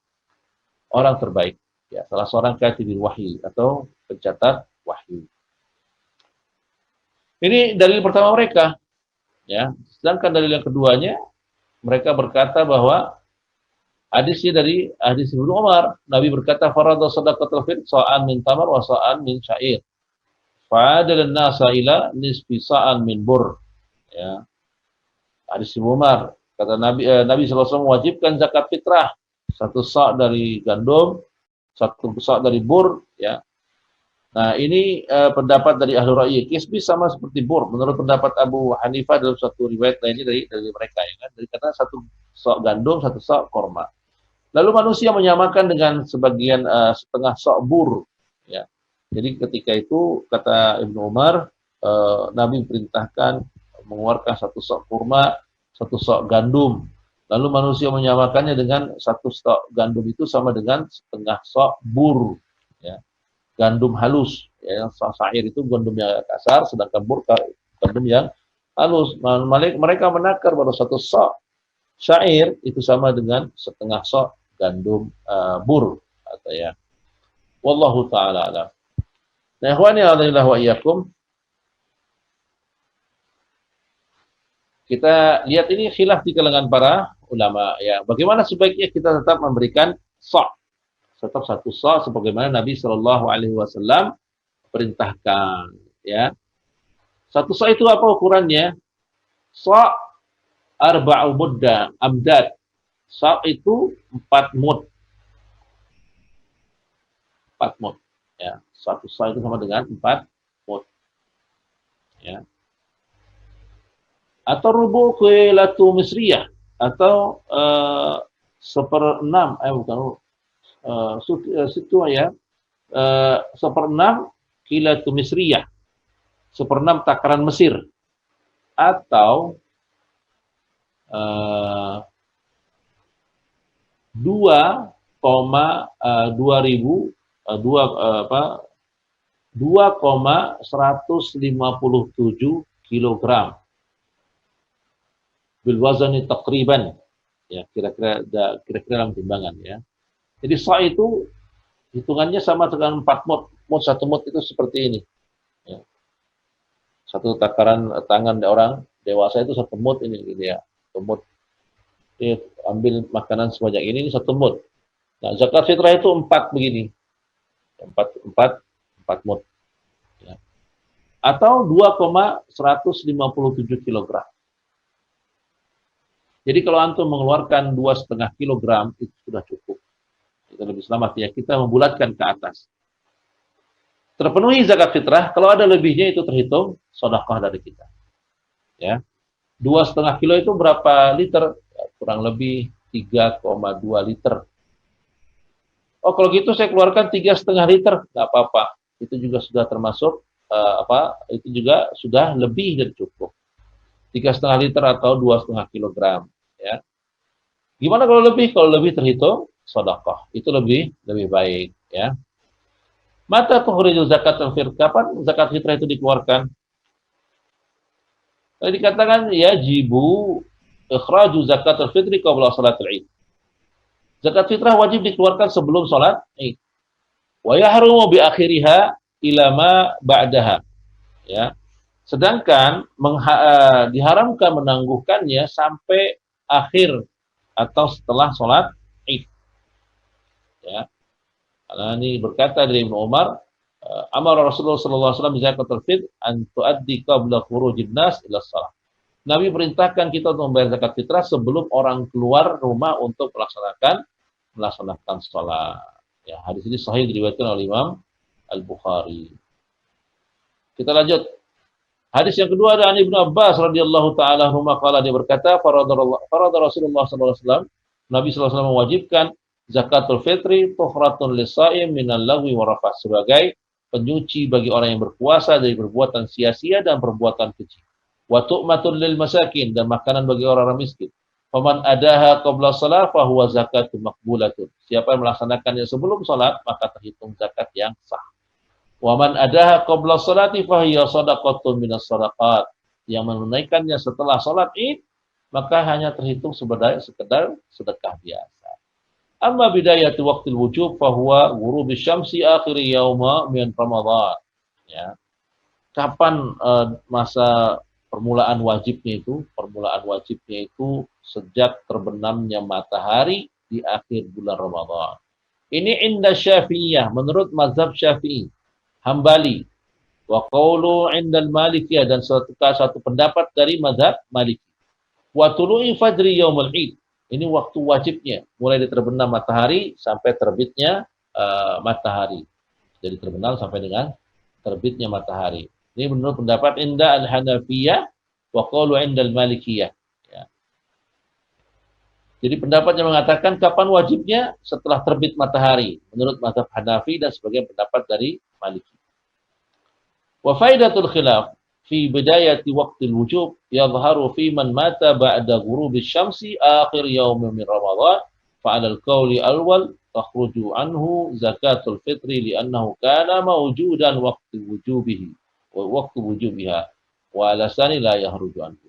orang terbaik. Ya, salah seorang katibul wahyi atau pencatat wahyu. Ini dalil pertama mereka. Ya, sedangkan dalil yang keduanya, mereka berkata bahwa hadisnya dari hadis Ibnu Umar, Nabi berkata farada sadaqatul fitr sa'an min tamar wa sa'an min sya'ir. Fa'adala an-nasa ila nisfi sa'an min bur. Ya. Hadis Ibnu Umar, kata Nabi sallallahu alaihi wasallam mewajibkan zakat fitrah, satu sa' dari gandum, satu sa' dari bur, ya. Nah, ini pendapat dari ahli ra'yi. Kisbi sama seperti bur. Menurut pendapat Abu Hanifah dalam satu riwayat lainnya dari mereka, ya kan? Dari kata satu sok gandum, satu sok korma. Lalu manusia menyamakan dengan sebagian setengah sok bur. Ya. Jadi ketika itu kata Ibnu Umar, Nabi perintahkan mengeluarkan satu sok kurma, satu sok gandum. Lalu manusia menyamakannya dengan satu sok gandum itu sama dengan setengah sok bur. Ya. Gandum halus, ya, syair itu gandum yang kasar, sedangkan bur gandum yang halus. Mereka menakar pada satu sa' syair itu sama dengan setengah sa' gandum bur, atau ya. Wallahu taala alam. Nah, ikhwani a'udzubillah wa iyyakum. Kita lihat ini khilaf di kalangan para ulama, ya. Bagaimana sebaiknya kita tetap memberikan sa', tetap satu sa' sebagaimana Nabi Shallallahu alaihi wasallam perintahkan, ya. Satu sa' itu apa ukurannya? Sa' arba'u mudda amdad. Sa' itu 4 mud. 4 mud, ya. Satu sa' itu sama dengan 4 mud, ya. Atau rubu kuilatu misriyah, atau 1/6, bukan situ ya, 1/6 kilatu misriyah, 1/6 takaran Mesir, atau 2,157 kilogram bil wazani takriban, ya, kira-kira dalam timbangan, ya. Jadi sa' itu hitungannya sama dengan 4 mud. Satu mud itu seperti ini, ya. Satu takaran tangan orang dewasa itu 1 mud ini gitu ya. 1 mud. Ini ambil makanan sebanyak ini 1 mud. Nah, zakat fitrah itu 4 begini. 4 mud. Ya. Atau 2,157 kilogram. Jadi kalau antum mengeluarkan 2,5 kilogram itu sudah cukup. Itu lebih selamat ya. Kita membulatkan ke atas. Terpenuhi zakat fitrah, kalau ada lebihnya itu terhitung sedekah dari kita. Ya. 2,5 kilo itu berapa liter? Ya, kurang lebih 3,2 liter. Oh, kalau gitu saya keluarkan 3,5 liter, nggak apa-apa. Itu juga sudah termasuk itu juga sudah lebih dari cukup. 3,5 liter atau 2,5 kilogram. Ya. Gimana kalau lebih? Kalau lebih terhitung sedekah. Itu lebih baik. Ya. Mata tukhrijul zakat al-fitr. Kapan zakat fitrah itu dikeluarkan? Tadi dikatakan yajibu ikhraju zakat al-fitri qabla salatil Id. Zakat fitrah wajib dikeluarkan sebelum salat Id. Wa yahrumu bi akhiriha ila ma ba'daha. Ya. Sedangkan diharamkan menangguhkannya sampai akhir atau setelah salat Id. Ya. Karena ini berkata dari Ibnu Umar, amara Rasulullah sallallahu alaihi wasallam zakatul fitr an tuaddi qabla khurujin nas ila shalah. Nabi perintahkan kita untuk membayar zakat fitrah sebelum orang keluar rumah untuk melaksanakan salat. Ya, hadis ini sahih diriwayatkan oleh Imam Al-Bukhari. Kita lanjut. Hadis yang kedua dari Ibnu Abbas radhiyallahu taala anhu qala, dia berkata, farada Rasulullah sallallahu alaihi wasallam, Nabi sallallahu alaihi wasallam mewajibkan zakatul fitri tuhratun lis-shaim minal lagwi wa rafath, sebagai penyuci bagi orang yang berpuasa dari perbuatan sia-sia dan perbuatan keji. Wa tu'matun lil masakin, dan makanan bagi orang miskin. Faman adaha qabla shalah fa huwa zakatun maqbulatun. Siapa yang melaksanakannya sebelum salat maka terhitung zakat yang sah. Wa man adaha qabla sholati fa hiya shadaqatun minas shadaqat. Yang menunaikannya setelah salat Id maka hanya terhitung sekedar sedekah biasa. Amma bidayatu waqtil wujub fa huwa ghurubi syamsi akhir yauma min Ramadan. Ya. Kapan masa permulaan wajibnya itu? Permulaan wajibnya itu sejak terbenamnya matahari di akhir bulan Ramadan. Ini inda Syafi'iyah, menurut mazhab Syafi'i. Hambali. Wa qawlu indal Malikiyah, dan satu pendapat dari mazhab Maliki. Wa tulu'i fajri yaumul Id. Ini waktu wajibnya, mulai dari terbenam matahari sampai terbitnya matahari. Jadi terbenam sampai dengan terbitnya matahari. Ini menurut pendapat inda al-Hanafiyah wa qawlu indal Malikiyah. Ya. Jadi pendapat yang mengatakan kapan wajibnya? Setelah terbit matahari. Menurut mazhab Hanafi dan sebagian pendapat dari Maliki. Wa faidatul khilaf fi bidayati waqtil wujub yadhharu fi man mata ba'da ghurubis syamsi akhir yaum min Ramadan fa 'ala al-qawli al-awwal takhruju anhu zakatul fitri li'annahu kana mawjudan waqti wujubihi wa waqtu wujubiha wa 'ala sani la yahruju anhu.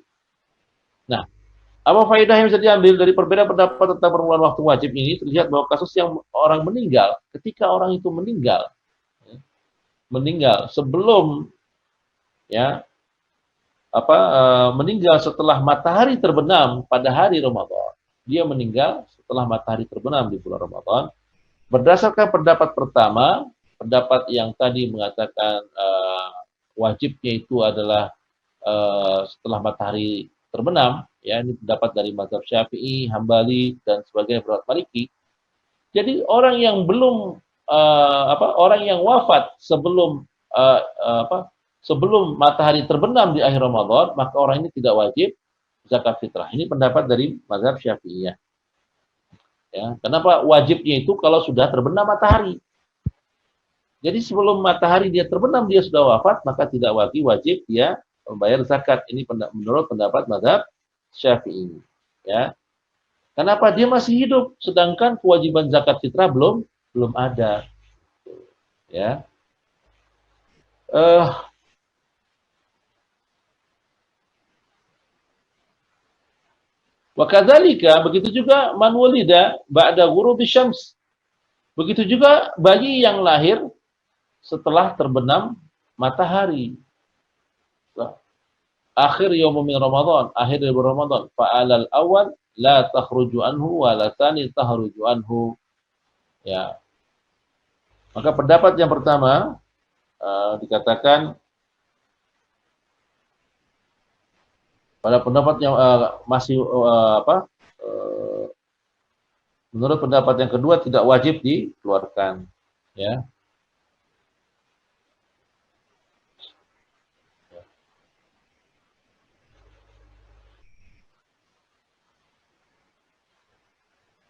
Nah, apa faedah yang bisa diambil dari perbedaan pendapat tentang permulaan waktu wajib ini? Terlihat bahwa kasus yang orang meninggal, ketika orang itu meninggal sebelum ya meninggal setelah matahari terbenam pada hari Ramadan. Dia meninggal setelah matahari terbenam di bulan Ramadan. Berdasarkan pendapat pertama, pendapat yang tadi mengatakan wajibnya itu adalah setelah matahari terbenam, ya, ini pendapat dari mazhab Syafi'i, Hambali dan sebagainya pendapat Maliki. Jadi orang yang belum orang yang wafat sebelum sebelum matahari terbenam di akhir Ramadan, maka orang ini tidak wajib zakat fitrah. Ini pendapat dari mazhab Syafi'iyah. Ya, kenapa wajibnya itu kalau sudah terbenam matahari? Jadi sebelum matahari dia terbenam, dia sudah wafat, maka tidak wajib dia membayar zakat. Ini menurut pendapat mazhab Syafi'i. Ya. Kenapa? Dia masih hidup, sedangkan kewajiban zakat fitrah belum ada. Ya. Wa kadzalika, begitu juga man wulida ba'da ghurubi syams. Begitu juga bayi yang lahir setelah terbenam matahari. akhir yaum min Ramadan, akhir dari bulan Ramadan, fa'alal awal la takhruju anhu wa la tani takhruju anhu. Ya. Maka pendapat yang pertama dikatakan pada pendapat yang masih menurut pendapat yang kedua tidak wajib dikeluarkan, ya.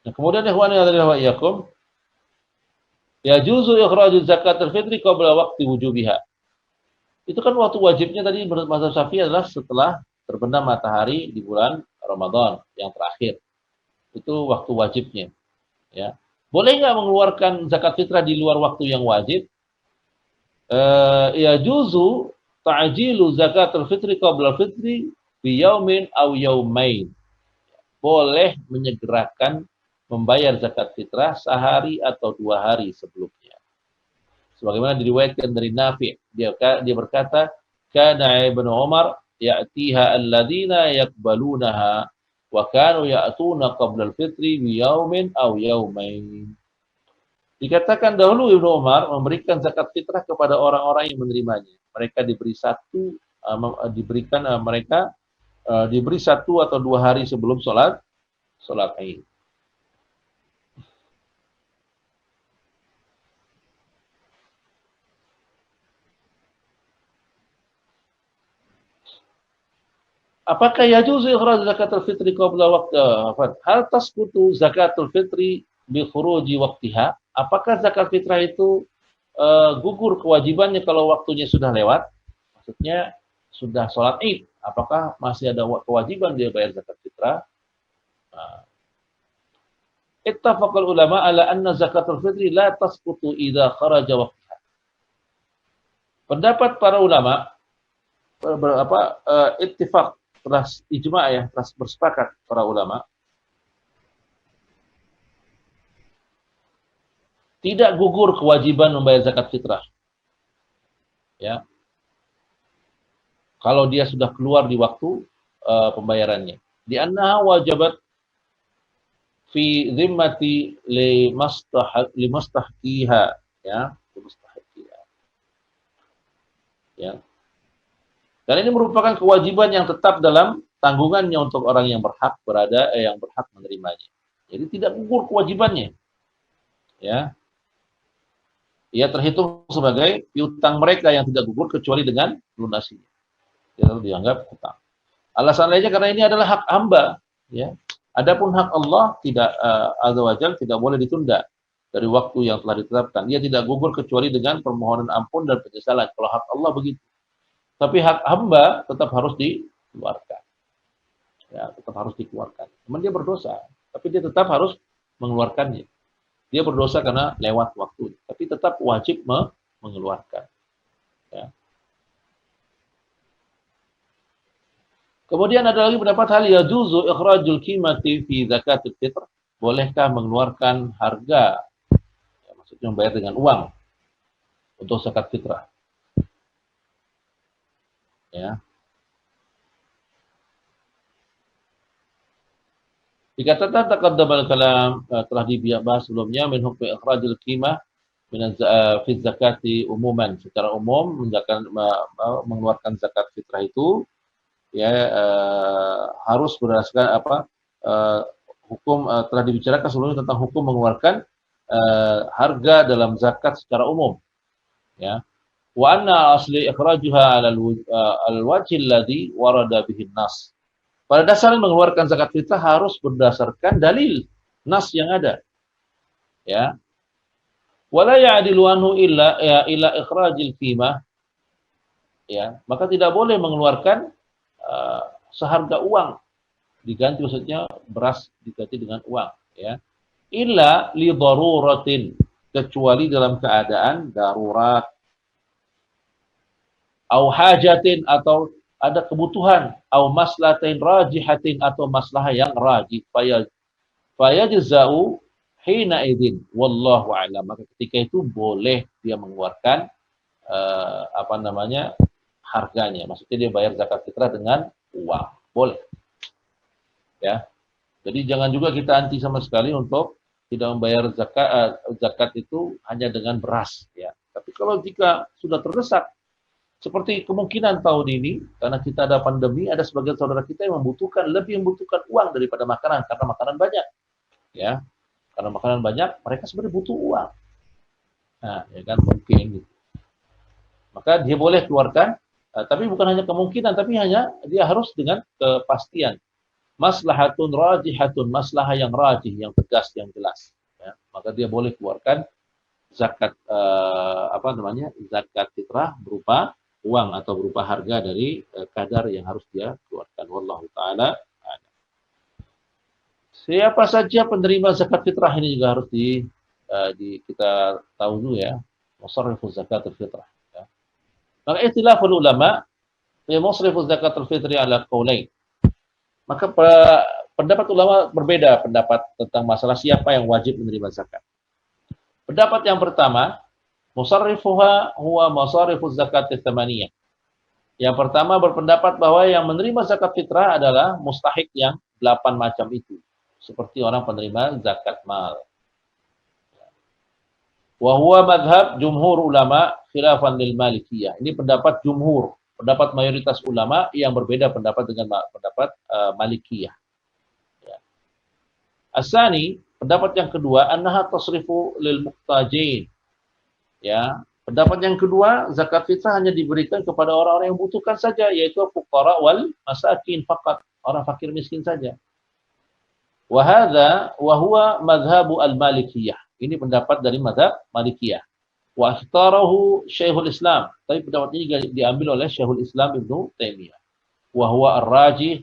Nah, kemudian ikhwani wa iyyakum, yajuzu ikhraju zakatul fitri qabla waqti wujubiha. Itu kan waktu wajibnya tadi menurut mazhab Syafi'i adalah setelah terbenam matahari di bulan Ramadan yang terakhir. Itu waktu wajibnya, ya. Boleh nggak mengeluarkan zakat fitrah di luar waktu yang wajib? Yajuzu ta'jilu zakatul fitri qabla fitri bi yaumin aw yaumain. Boleh menyegerakan membayar zakat fitrah sehari atau 2 hari sebelumnya. Sebagaimana diriwayatkan dari Nafi', dia berkata, kana Ibnu Umar ya'tiha alladziina yaqbalunaha wa kanu ya'tuna qabla al-fitri bi yaumin aw yaumain. Dikatakan dahulu Ibnu Umar memberikan zakat fitrah kepada orang-orang yang menerimanya. Mereka diberi diberi 1 atau 2 hari sebelum sholat Id. Apakah yajuzu ikhraj zakatul fitri qabla waqti? Hal tasqutu zakatul fitri bi khuruji waqtiha? Apakah zakat fitrah itu gugur kewajibannya kalau waktunya sudah lewat? Maksudnya sudah sholat Id, apakah masih ada kewajiban dia bayar zakat fitrah? Ittafaqal ulama ala anna zakatul fitri la tasqutu idza kharaja waqtiha. Pendapat para ulama ittifaq, telah ijma' ya, telah bersepakat para ulama tidak gugur kewajiban membayar zakat fitrah. Ya. Kalau dia sudah keluar di waktu pembayarannya. Di annaha wajabat fi zimmati limastahqiha, ya, limastahqiha. Ya. Dan ini merupakan kewajiban yang tetap dalam tanggungannya untuk orang yang berhak yang berhak menerimanya. Jadi tidak gugur kewajibannya. Ya. Ia terhitung sebagai piutang mereka yang tidak gugur kecuali dengan lunasinya. Itu dianggap hutang. Alasan lainnya karena ini adalah hak hamba, ya. Adapun hak Allah tidak azza wajalla tidak boleh ditunda dari waktu yang telah ditetapkan. Dia tidak gugur kecuali dengan permohonan ampun dan penyesalan. Kalau hak Allah begitu. Tapi hak hamba tetap harus dikeluarkan. Ya, tetap harus dikeluarkan. Memang dia berdosa, tapi dia tetap harus mengeluarkannya. Dia berdosa karena lewat waktu, tapi tetap wajib mengeluarkan. Ya. Kemudian ada lagi pendapat hal yajuzu ikhrajul qimati fi zakatul fitr. Bolehkah mengeluarkan harga? Ya, maksudnya membayar dengan uang untuk zakat fitrah. Ya. Dikatakan taqaddama al-kalam telah dibahas sebelumnya min hukmi ikhrajul qimah min fi zakati umuman, secara umum mengeluarkan zakat fitrah itu ya harus berdasarkan hukum telah dibicarakan sebelumnya tentang hukum mengeluarkan harga dalam zakat secara umum, ya. Wa anna asli ikhrajuha al-wajhi alladhi warada bihi nas. Pada dasarnya mengeluarkan zakat fitrah harus berdasarkan dalil nas yang ada. Ya. Wala ya'dilu anhu illa ikhrajil qimah. Ya, maka tidak boleh mengeluarkan seharga uang diganti, maksudnya beras diganti dengan uang, ya. Illa li daruratin, kecuali dalam keadaan darurat. Au hajatin, atau ada kebutuhan, au maslahatin rajihatin, atau maslahah yang rajih, fayajza'u hina idzin wallahu a'lam. Maka ketika itu boleh dia mengeluarkan harganya. Maksudnya dia bayar zakat fitrah dengan uang. Boleh. Ya. Jadi jangan juga kita anti sama sekali untuk tidak membayar zakat itu hanya dengan beras. Ya. Tapi kalau jika sudah terdesak, seperti kemungkinan tahun ini, karena kita ada pandemi, ada sebagian saudara kita yang lebih membutuhkan uang daripada makanan, karena makanan banyak. Ya, karena makanan banyak, mereka sebenarnya butuh uang. Nah, ya kan mungkin. Maka dia boleh keluarkan, tapi bukan hanya kemungkinan, tapi hanya dia harus dengan kepastian. Maslahatun rajihatun, maslahah yang rajih, yang tegas, yang jelas. Ya, maka dia boleh keluarkan zakat zakat fitrah berupa uang atau berupa harga dari kadar yang harus dia keluarkan. Wallahu taala. Siapa saja penerima zakat fitrah ini juga harus kita tahu dulu ya. Musarrifuz zakat fitrah. Ya. Maka ikhtilaful ulama fi musrifuz zakat fitri ala qaulain. Maka pendapat ulama berbeda pendapat tentang masalah siapa yang wajib menerima zakat. Pendapat yang pertama, musarrifuha huwa musarrifuz zakat tsamaniyah. Yang pertama berpendapat bahwa yang menerima zakat fitrah adalah mustahik yang 8 macam itu. Seperti orang penerima zakat mal. Wa huwa madhab jumhur ulama khilafan lil malikiyah. Ini pendapat jumhur, pendapat mayoritas ulama yang berbeda pendapat dengan pendapat malikiyah. Ya. Asani, pendapat yang kedua, annaha tasrifu lil muqtajin. Ya, pendapat yang kedua, zakat fitrah hanya diberikan kepada orang-orang yang membutuhkan saja, yaitu fuqara wal masakin faqat, orang fakir miskin saja. Wa hadza wa huwa madhhabu al-malikiyah. Ini pendapat dari mazhab Malikiyah. Wa ikhtarahu Syekhul Islam. Tapi pendapat ini diambil oleh Syekhul Islam Ibnu Taimiyah. Wa huwa ar-rajih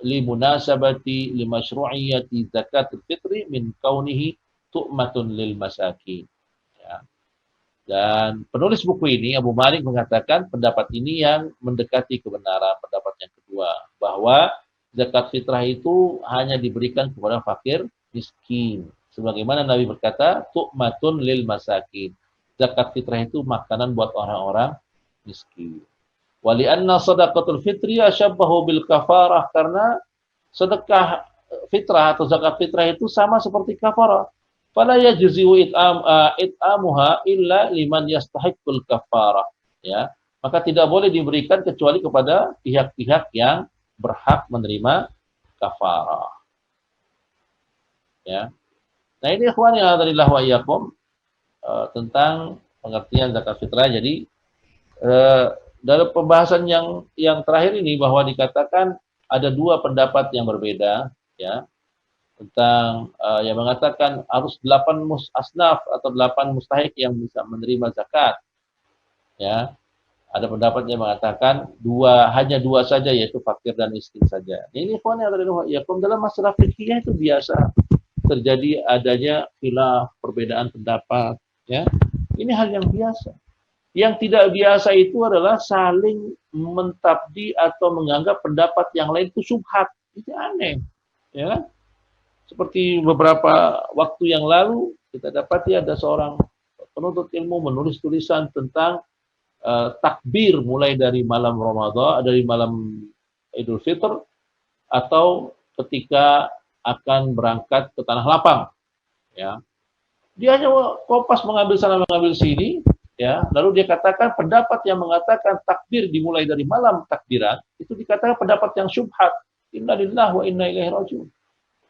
li munasabati li masyru'iyyati zakatul fitri min kaunihi tu'matun lil masakin. Ya. Dan penulis buku ini Abu Malik mengatakan pendapat ini yang mendekati kebenaran pendapat yang kedua, bahwa zakat fitrah itu hanya diberikan kepada fakir miskin. Sebagaimana Nabi berkata, tu'matun lil masakin. Zakat fitrah itu makanan buat orang-orang miskin. Wali anna sadaqatul fitri asyabbahu bil kafarah, karena sedekah fitrah atau zakat fitrah itu sama seperti kafarah. Fala yajzi'u it'amuha illa liman yastahiqqul kafarah. Ya, maka tidak boleh diberikan kecuali kepada pihak-pihak yang berhak menerima kafarah. Ya. Nah, ini ikhwan yang adalah wa iyyakum tentang pengertian zakat fitrah. Jadi dalam pembahasan yang terakhir ini bahwa dikatakan ada dua pendapat yang berbeda, ya, tentang yang mengatakan harus 8 asnaf atau 8 mustahik yang bisa menerima zakat. Ya. Ada pendapat yang mengatakan hanya dua saja, yaitu fakir dan miskin saja. Ini ikhwan yang adalah wa iyyakum, dalam masalah fikih itu biasa terjadi adanya khilaf, perbedaan pendapat, ya. Ini hal yang biasa. Yang tidak biasa itu adalah saling mentabdi atau menganggap pendapat yang lain itu syubhat. Itu aneh, ya. Seperti beberapa waktu yang lalu kita dapati ada seorang penuntut ilmu menulis tulisan tentang takbir mulai dari malam Ramadan, dari malam Idul Fitr atau ketika akan berangkat ke tanah lapang, ya. Dia hanya kopas mengambil sana mengambil sini, ya. Lalu dia katakan pendapat yang mengatakan takbir dimulai dari malam takbiran itu dikatakan pendapat yang syubhat. Inna lillahi wa inna ilaihi raji'un.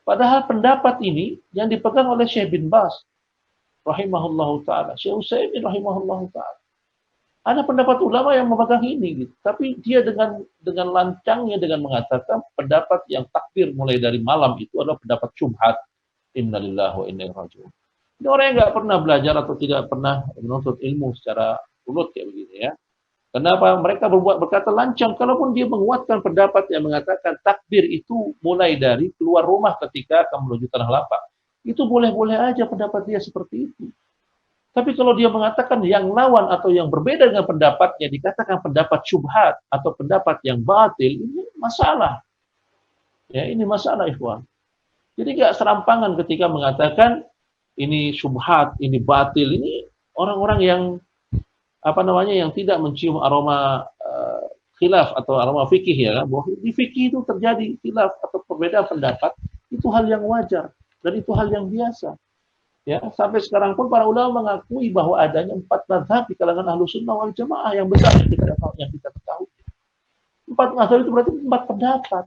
Padahal pendapat ini yang dipegang oleh Syekh bin Baz rahimahullahu taala, Syekh Utsaimin rahimahullahu taala. Ada pendapat ulama yang memegang ini, gitu. Tapi dia dengan lancangnya dengan mengatakan pendapat yang takbir mulai dari malam itu adalah pendapat syubhat. Innalillahi wa inna ilaihi raji'un. Ini orang yang nggak pernah belajar atau tidak pernah menuntut ilmu secara ulut kayak begini, ya. Kenapa mereka berkata lancang? Kalaupun dia menguatkan pendapat yang mengatakan takbir itu mulai dari keluar rumah ketika akan menuju tanah lapang, itu boleh-boleh aja pendapat dia seperti itu. Tapi kalau dia mengatakan yang lawan atau yang berbeda dengan pendapatnya, dikatakan pendapat syubhat atau pendapat yang batil, ini masalah. Ya, ini masalah, ikhwan. Jadi nggak serampangan ketika mengatakan ini syubhat, ini batil. Ini orang-orang yang yang tidak mencium aroma khilaf atau ulama fikih ya kan, bahwa di fikih itu terjadi khilaf atau perbedaan pendapat, itu hal yang wajar dan itu hal yang biasa. Ya, sampai sekarang pun para ulama mengakui bahwa adanya 4 mazhab di kalangan Ahlus Sunnah wal Jamaah yang besar yang kita ketahui. 4 mazhab itu berarti 4 pendapat.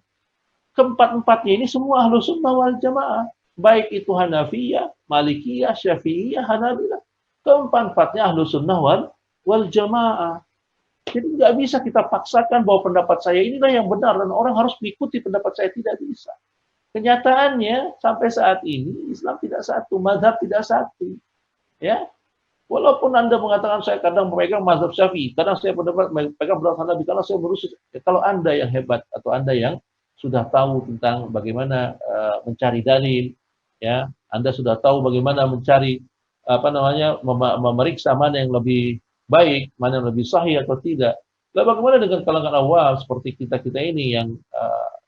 Keempat-empatnya ini semua Ahlus Sunnah wal Jamaah, baik itu Hanafiyah, Malikiyah, Syafi'iyah, Hanabilah. Keempat-empatnya Ahlus Sunnah wal Jamaah. Jadi nggak bisa kita paksakan bahwa pendapat saya inilah yang benar dan orang harus mengikuti pendapat saya, tidak bisa. Kenyataannya sampai saat ini Islam tidak satu, mazhab tidak satu. Ya, walaupun Anda mengatakan saya kadang memegang mazhab Syafi'i, kadang saya pegang mazhab Hanafi, kadang saya berusaha. Kalau Anda yang hebat atau Anda yang sudah tahu tentang bagaimana mencari dalil, ya, Anda sudah tahu bagaimana mencari memeriksa mana yang lebih baik, mana yang lebih sahih atau tidak. Lalu bagaimana dengan kalangan awam seperti kita ini yang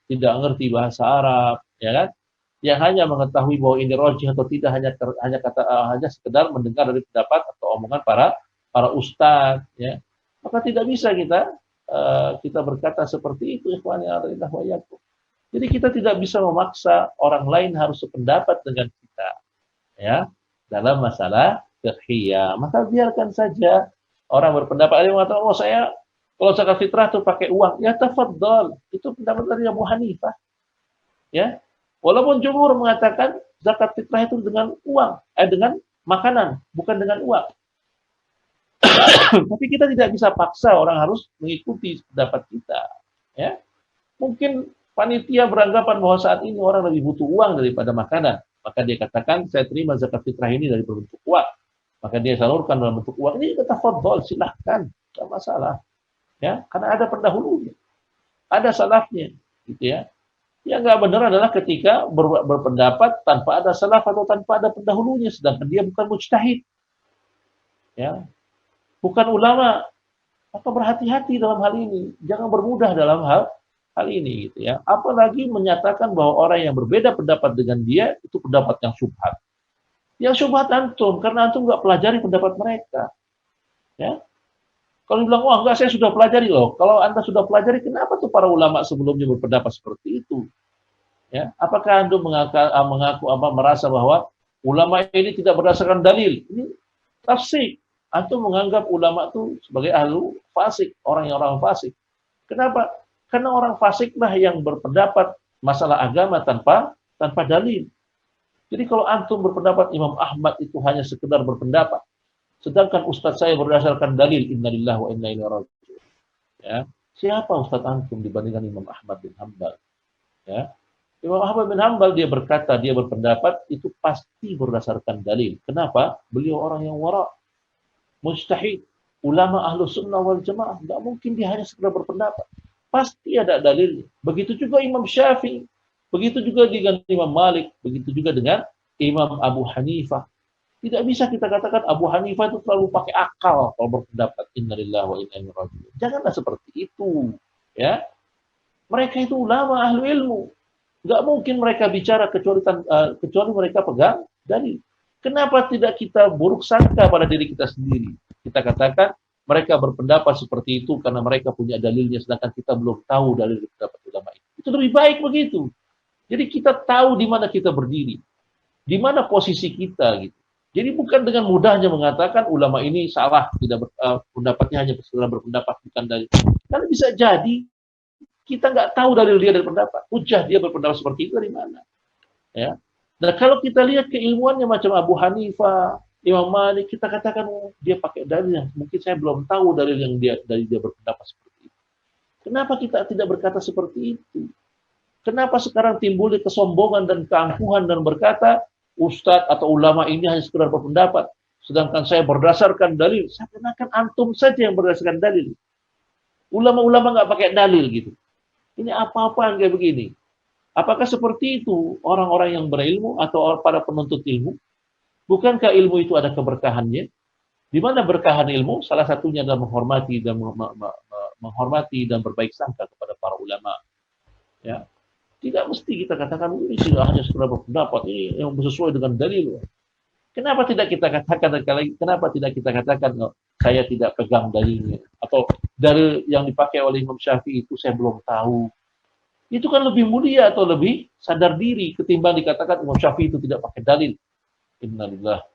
tidak mengerti bahasa Arab, ya kan? Yang hanya mengetahui bahwa ini rajih atau tidak hanya sekedar mendengar dari pendapat atau omongan para ustadz, ya. Maka tidak bisa kita berkata seperti itu, ikhwani fillah wa iyyakum. Jadi kita tidak bisa memaksa orang lain harus sependapat dengan kita, ya, dalam masalah fiqhiyah. Maka biarkan saja orang berpendapat. Ada yang mengatakan, oh saya kalau zakat fitrah itu pakai uang, ya tafadhol. Itu pendapat dari Abu Hanifah. Ya. Walaupun jumhur mengatakan zakat fitrah itu dengan uang, dengan makanan, bukan dengan uang. Tapi kita tidak bisa paksa orang harus mengikuti pendapat kita. Ya. Mungkin panitia beranggapan bahwa saat ini orang lebih butuh uang daripada makanan. Maka dia katakan, saya terima zakat fitrah ini dari bentuk uang. Maka dia salurkan dalam bentuk uang. Ini tafadhol, silahkan. Tidak masalah. Ya, karena ada pendahulunya, ada salafnya, gitu ya. Yang nggak benar adalah ketika berpendapat tanpa ada salaf atau tanpa ada pendahulunya, sedangkan dia bukan mujtahid, ya, bukan ulama. Maka berhati-hati dalam hal ini, jangan bermudah dalam hal ini, gitu ya. Apalagi menyatakan bahwa orang yang berbeda pendapat dengan dia itu pendapat yang syubhat. Yang syubhat antum, karena antum nggak pelajari pendapat mereka, ya. Kalau dibilang, wah enggak, saya sudah pelajari loh. Kalau Anda sudah pelajari, kenapa tuh para ulama sebelumnya berpendapat seperti itu? Ya, apakah Anda merasa bahwa ulama ini tidak berdasarkan dalil? Ini tafsir. Antum menganggap ulama itu sebagai ahlu fasik, orang fasik. Kenapa? Karena orang fasiklah yang berpendapat masalah agama tanpa dalil. Jadi kalau antum berpendapat Imam Ahmad itu hanya sekedar berpendapat, sedangkan ustadz saya berdasarkan dalil, innalillahi wa inna ilaihi raji'un. Ya, siapa ustadz antum dibandingkan Imam Ahmad bin Hanbal? Ya, Imam Ahmad bin Hanbal dia berkata, dia berpendapat itu pasti berdasarkan dalil. Kenapa? Beliau orang yang wara, mujtahid, ulama Ahlus Sunnah wal Jamaah. Nggak mungkin dia hanya sekedar berpendapat. Pasti ada dalilnya. Begitu juga Imam Syafi'i, begitu juga dengan Imam Malik, begitu juga dengan Imam Abu Hanifah. Tidak bisa kita katakan Abu Hanifah itu terlalu pakai akal kalau berpendapat innalillahi wa inna ilaihi raji'un. Janganlah seperti itu, ya. Mereka itu ulama ahli ilmu. Enggak mungkin mereka bicara kecuali mereka pegang dalil. Kenapa tidak kita buruk sangka pada diri kita sendiri? Kita katakan mereka berpendapat seperti itu karena mereka punya dalilnya, sedangkan kita belum tahu dalil pendapat ulama itu. Itu lebih baik begitu. Jadi kita tahu di mana kita berdiri, di mana posisi kita gitu. Jadi bukan dengan mudahnya mengatakan ulama ini salah, tidak pendapatnya hanya sekedar berpendapat, bukan dalil. Karena bisa jadi kita nggak tahu dalil dia dari pendapat. Hujah dia berpendapat seperti itu dari mana? Ya. Nah kalau kita lihat keilmuannya macam Abu Hanifah, Imam Malik, kita katakan dia pakai dalil yang mungkin saya belum tahu dalil yang dia berpendapat seperti itu. Kenapa kita tidak berkata seperti itu? Kenapa sekarang timbul kesombongan dan keangkuhan dan berkata ustadz atau ulama ini hanya sekedar berpendapat, sedangkan saya berdasarkan dalil. Saya kenakan antum saja yang berdasarkan dalil. Ulama-ulama nggak pakai dalil gitu. Ini apa-apaan kayak begini. Apakah seperti itu orang-orang yang berilmu atau para penuntut ilmu? Bukankah ilmu itu ada keberkahannya? Di mana berkahan ilmu? Salah satunya adalah menghormati dan berbaik sangka kepada para ulama. Ya. Tidak mesti kita katakan ini tidak hanya sekedar berpendapat, ini yang sesuai dengan dalil. Kenapa tidak kita katakan saya tidak pegang dalilnya, atau dalil yang dipakai oleh Imam Syafi'i itu saya belum tahu. Itu kan lebih mulia atau lebih sadar diri ketimbang dikatakan Imam Syafi'i itu tidak pakai dalil. Innalillahi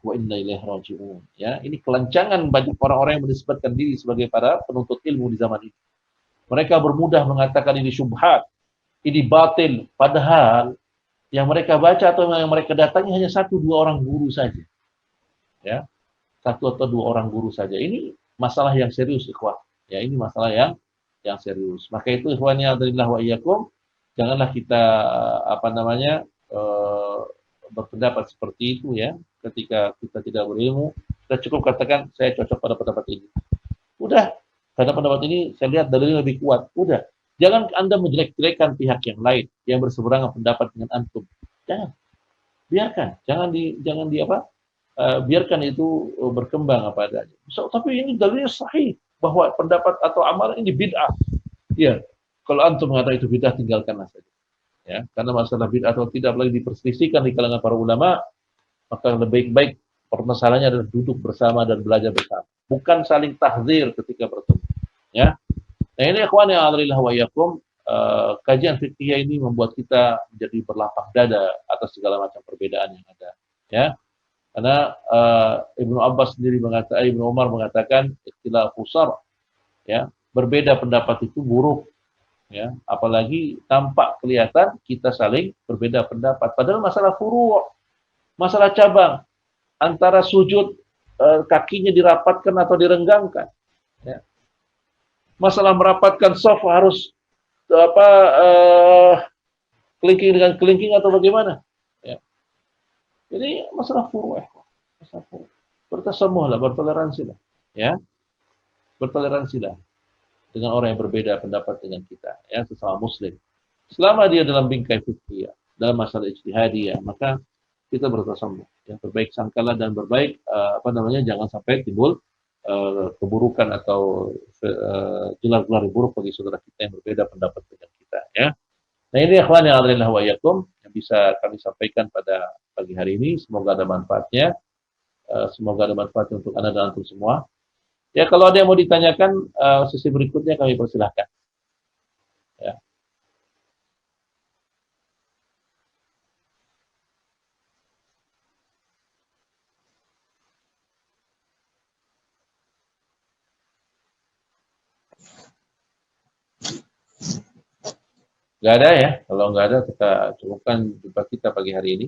wa inna ilaihi raji'un. Ya, ini kelancangan banyak orang-orang yang menisbatkan diri sebagai para penuntut ilmu di zaman ini. Mereka bermudah mengatakan ini syubhat, ini batil, padahal yang mereka baca atau yang mereka datangi hanya 1-2 orang guru saja. Ya, 1 atau 2 orang guru saja. Ini masalah yang serius, ikhwah. Ya, ini masalah yang serius. Maka itu ikhwani adzalillah wa iyyakum, janganlah kita berpendapat seperti itu ya. Ketika kita tidak berilmu, kita cukup katakan saya cocok pada pendapat ini. Udah, karena pendapat ini saya lihat dalilnya lebih kuat. Udah. Jangan Anda menjelek-jelekan pihak yang lain yang berseberangan pendapat dengan antum. Jangan. Biarkan. Biarkan itu berkembang apa adanya. So, tapi ini dalilnya sahih bahwa pendapat atau amalan ini bid'ah. Ya, kalau antum mengatakan itu bid'ah, tinggalkanlah saja. Ya, karena masalah bid'ah atau tidak lagi diperselisihkan di kalangan para ulama, maka lebih baik permasalahannya adalah duduk bersama dan belajar bersama, bukan saling tahzir ketika bertemu. Ya, nah ini ikhwan yang alhamdulillah wa iyyakum, kajian fikih ini membuat kita menjadi berlapang dada atas segala macam perbedaan yang ada. Ya, karena Ibnu Abbas sendiri mengatakan, Ibnu Umar mengatakan ikhtilaf usar, ya, berbeda pendapat itu buruk. Ya, apalagi tampak kelihatan kita saling berbeda pendapat. Padahal masalah furu', masalah cabang, antara sujud kakinya dirapatkan atau direnggangkan. Ya. Masalah merapatkan shaf harus kelingking dengan kelingking atau bagaimana? Ya. Jadi masalah furu', masalah furu'. Bertasamuhlah, bertoleransilah, ya, bertoleransilah dengan orang yang berbeda pendapat dengan kita, ya, sesama muslim. Selama dia dalam bingkai fikih, dalam masalah ijtihadiyah, maka kita bertasamuh. Yang terbaik sangkalah dan berbaik jangan sampai timbul keburukan atau gelar-gelar buruk bagi saudara kita yang berbeda pendapat dengan kita, ya. Nah, ini ikhwan yang alhamdulillah wa iyyakum yang bisa kami sampaikan pada pagi hari ini. Semoga ada manfaatnya. Semoga ada manfaatnya untuk Anda dan antum semua. Ya, kalau ada yang mau ditanyakan, sesi berikutnya kami persilahkan. Ya. Nggak ada ya? Kalau nggak ada, kita cukupkan jumpa kita pagi hari ini.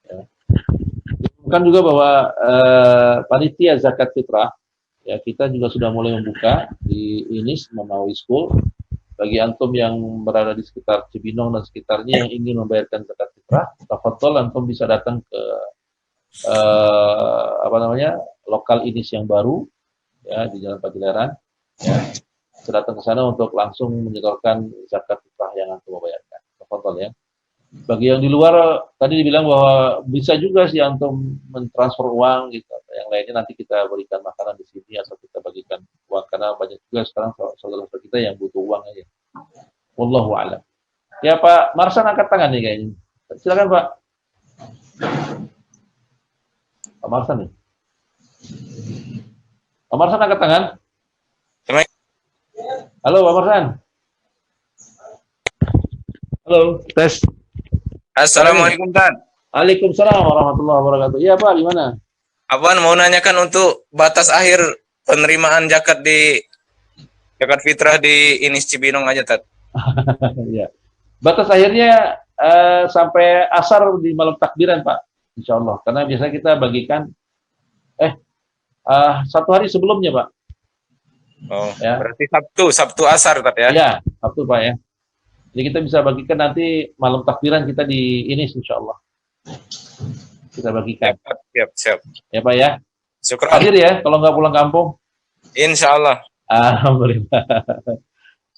Ya. Bukan juga bahwa panitia zakat fitrah, ya, kita juga sudah mulai membuka di INIS Mamawi School. Bagi antum yang berada di sekitar Cibinong dan sekitarnya yang ingin membayarkan zakat fitrah, tafadhol antum bisa datang ke lokal INIS yang baru, ya, di Jalan Pajajaran. Ya, bisa datang ke sana untuk langsung menyetorkan zakat fitrah yang antum mau bayarkan. Tafadhol ya. Bagi yang di luar, tadi dibilang bahwa bisa juga sih antum mentransfer uang gitu, yang lainnya nanti kita berikan makanan di sini atau kita bagikan uang, karena banyak juga sekarang saudara-saudara kita yang butuh uang aja. Wallahu a'lam. Ya, Pak Marsan angkat tangan nih kayaknya. Silakan Pak. Pak Marsan nih. Pak Marsan angkat tangan. Halo Pak Marsan. Halo, tes. Assalamualaikum, Tan. Waalaikumsalam warahmatullahi wabarakatuh. Iya Pak, gimana? Apaan mau nanyakan untuk batas akhir penerimaan zakat fitrah di INIS Cibinong aja, Tan. Ya. Batas akhirnya sampai asar di malam takbiran Pak, insya Allah. Karena biasanya kita bagikan 1 hari sebelumnya Pak. Oh, ya. Berarti Sabtu asar, Tan, ya? Iya, Sabtu Pak ya. Jadi kita bisa bagikan nanti malam takbiran kita di ini insya Allah. Kita bagikan. Siap. Ya Pak ya. Syukran. Hadir ya, kalau nggak pulang kampung. Insya Allah. Alhamdulillah.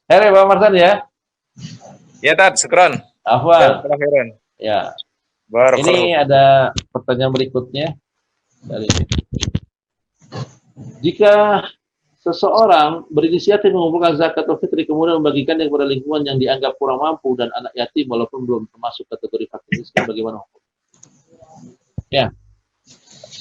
Hei Pak Marsan ya. Ya Tad, syukran. Afwan. Ya. Ini ada pertanyaan berikutnya dari jika seseorang berinisiatif mengumpulkan zakat atau fitri kemudian membagikannya kepada lingkungan yang dianggap kurang mampu dan anak yatim walaupun belum termasuk kategori fakir miskin, bagaimana hukum? Ya,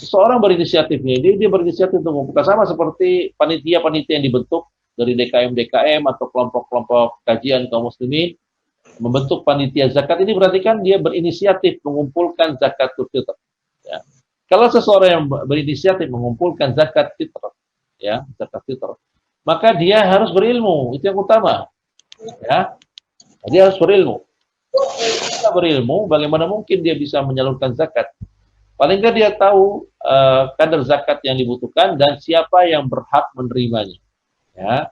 seseorang berinisiatif nih, dia berinisiatif untuk mengumpulkan, sama seperti panitia-panitia yang dibentuk dari DKM-DKM atau kelompok-kelompok kajian kaum muslimin membentuk panitia zakat, ini berarti kan dia berinisiatif mengumpulkan zakatul fitr. Ya. Kalau seseorang yang berinisiatif mengumpulkan zakat fitr, ya, zakat fitr, maka dia harus berilmu, itu yang utama. Ya, dia harus berilmu. Jika berilmu, bagaimana mungkin dia bisa menyalurkan zakat? Paling nggak dia tahu kadar zakat yang dibutuhkan dan siapa yang berhak menerimanya. Ya,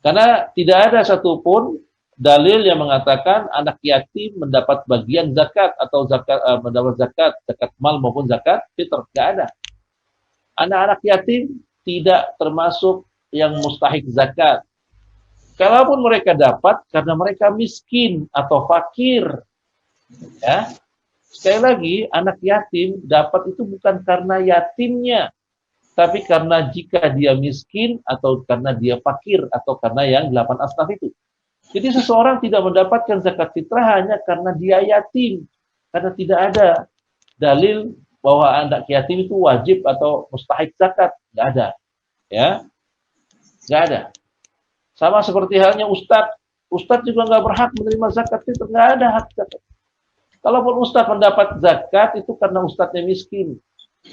karena tidak ada satupun dalil yang mengatakan anak yatim mendapat bagian zakat atau mendapat zakat mal maupun zakat fitr. Tidak ada. Anak-anak yatim tidak termasuk yang mustahik zakat. Kalaupun mereka dapat karena mereka miskin atau fakir, ya. Sekali lagi, anak yatim dapat itu bukan karena yatimnya, tapi karena jika dia miskin atau karena dia fakir atau karena yang 8 asnaf itu. Jadi seseorang tidak mendapatkan zakat fitrah hanya karena dia yatim, karena tidak ada dalil bahwa anak yatim itu wajib atau mustahik zakat, nggak ada, ya, nggak ada. Sama seperti halnya ustadz, ustadz juga nggak berhak menerima zakat fitrah, nggak ada hak zakat. Kalaupun ustadz mendapat zakat itu karena ustadznya miskin,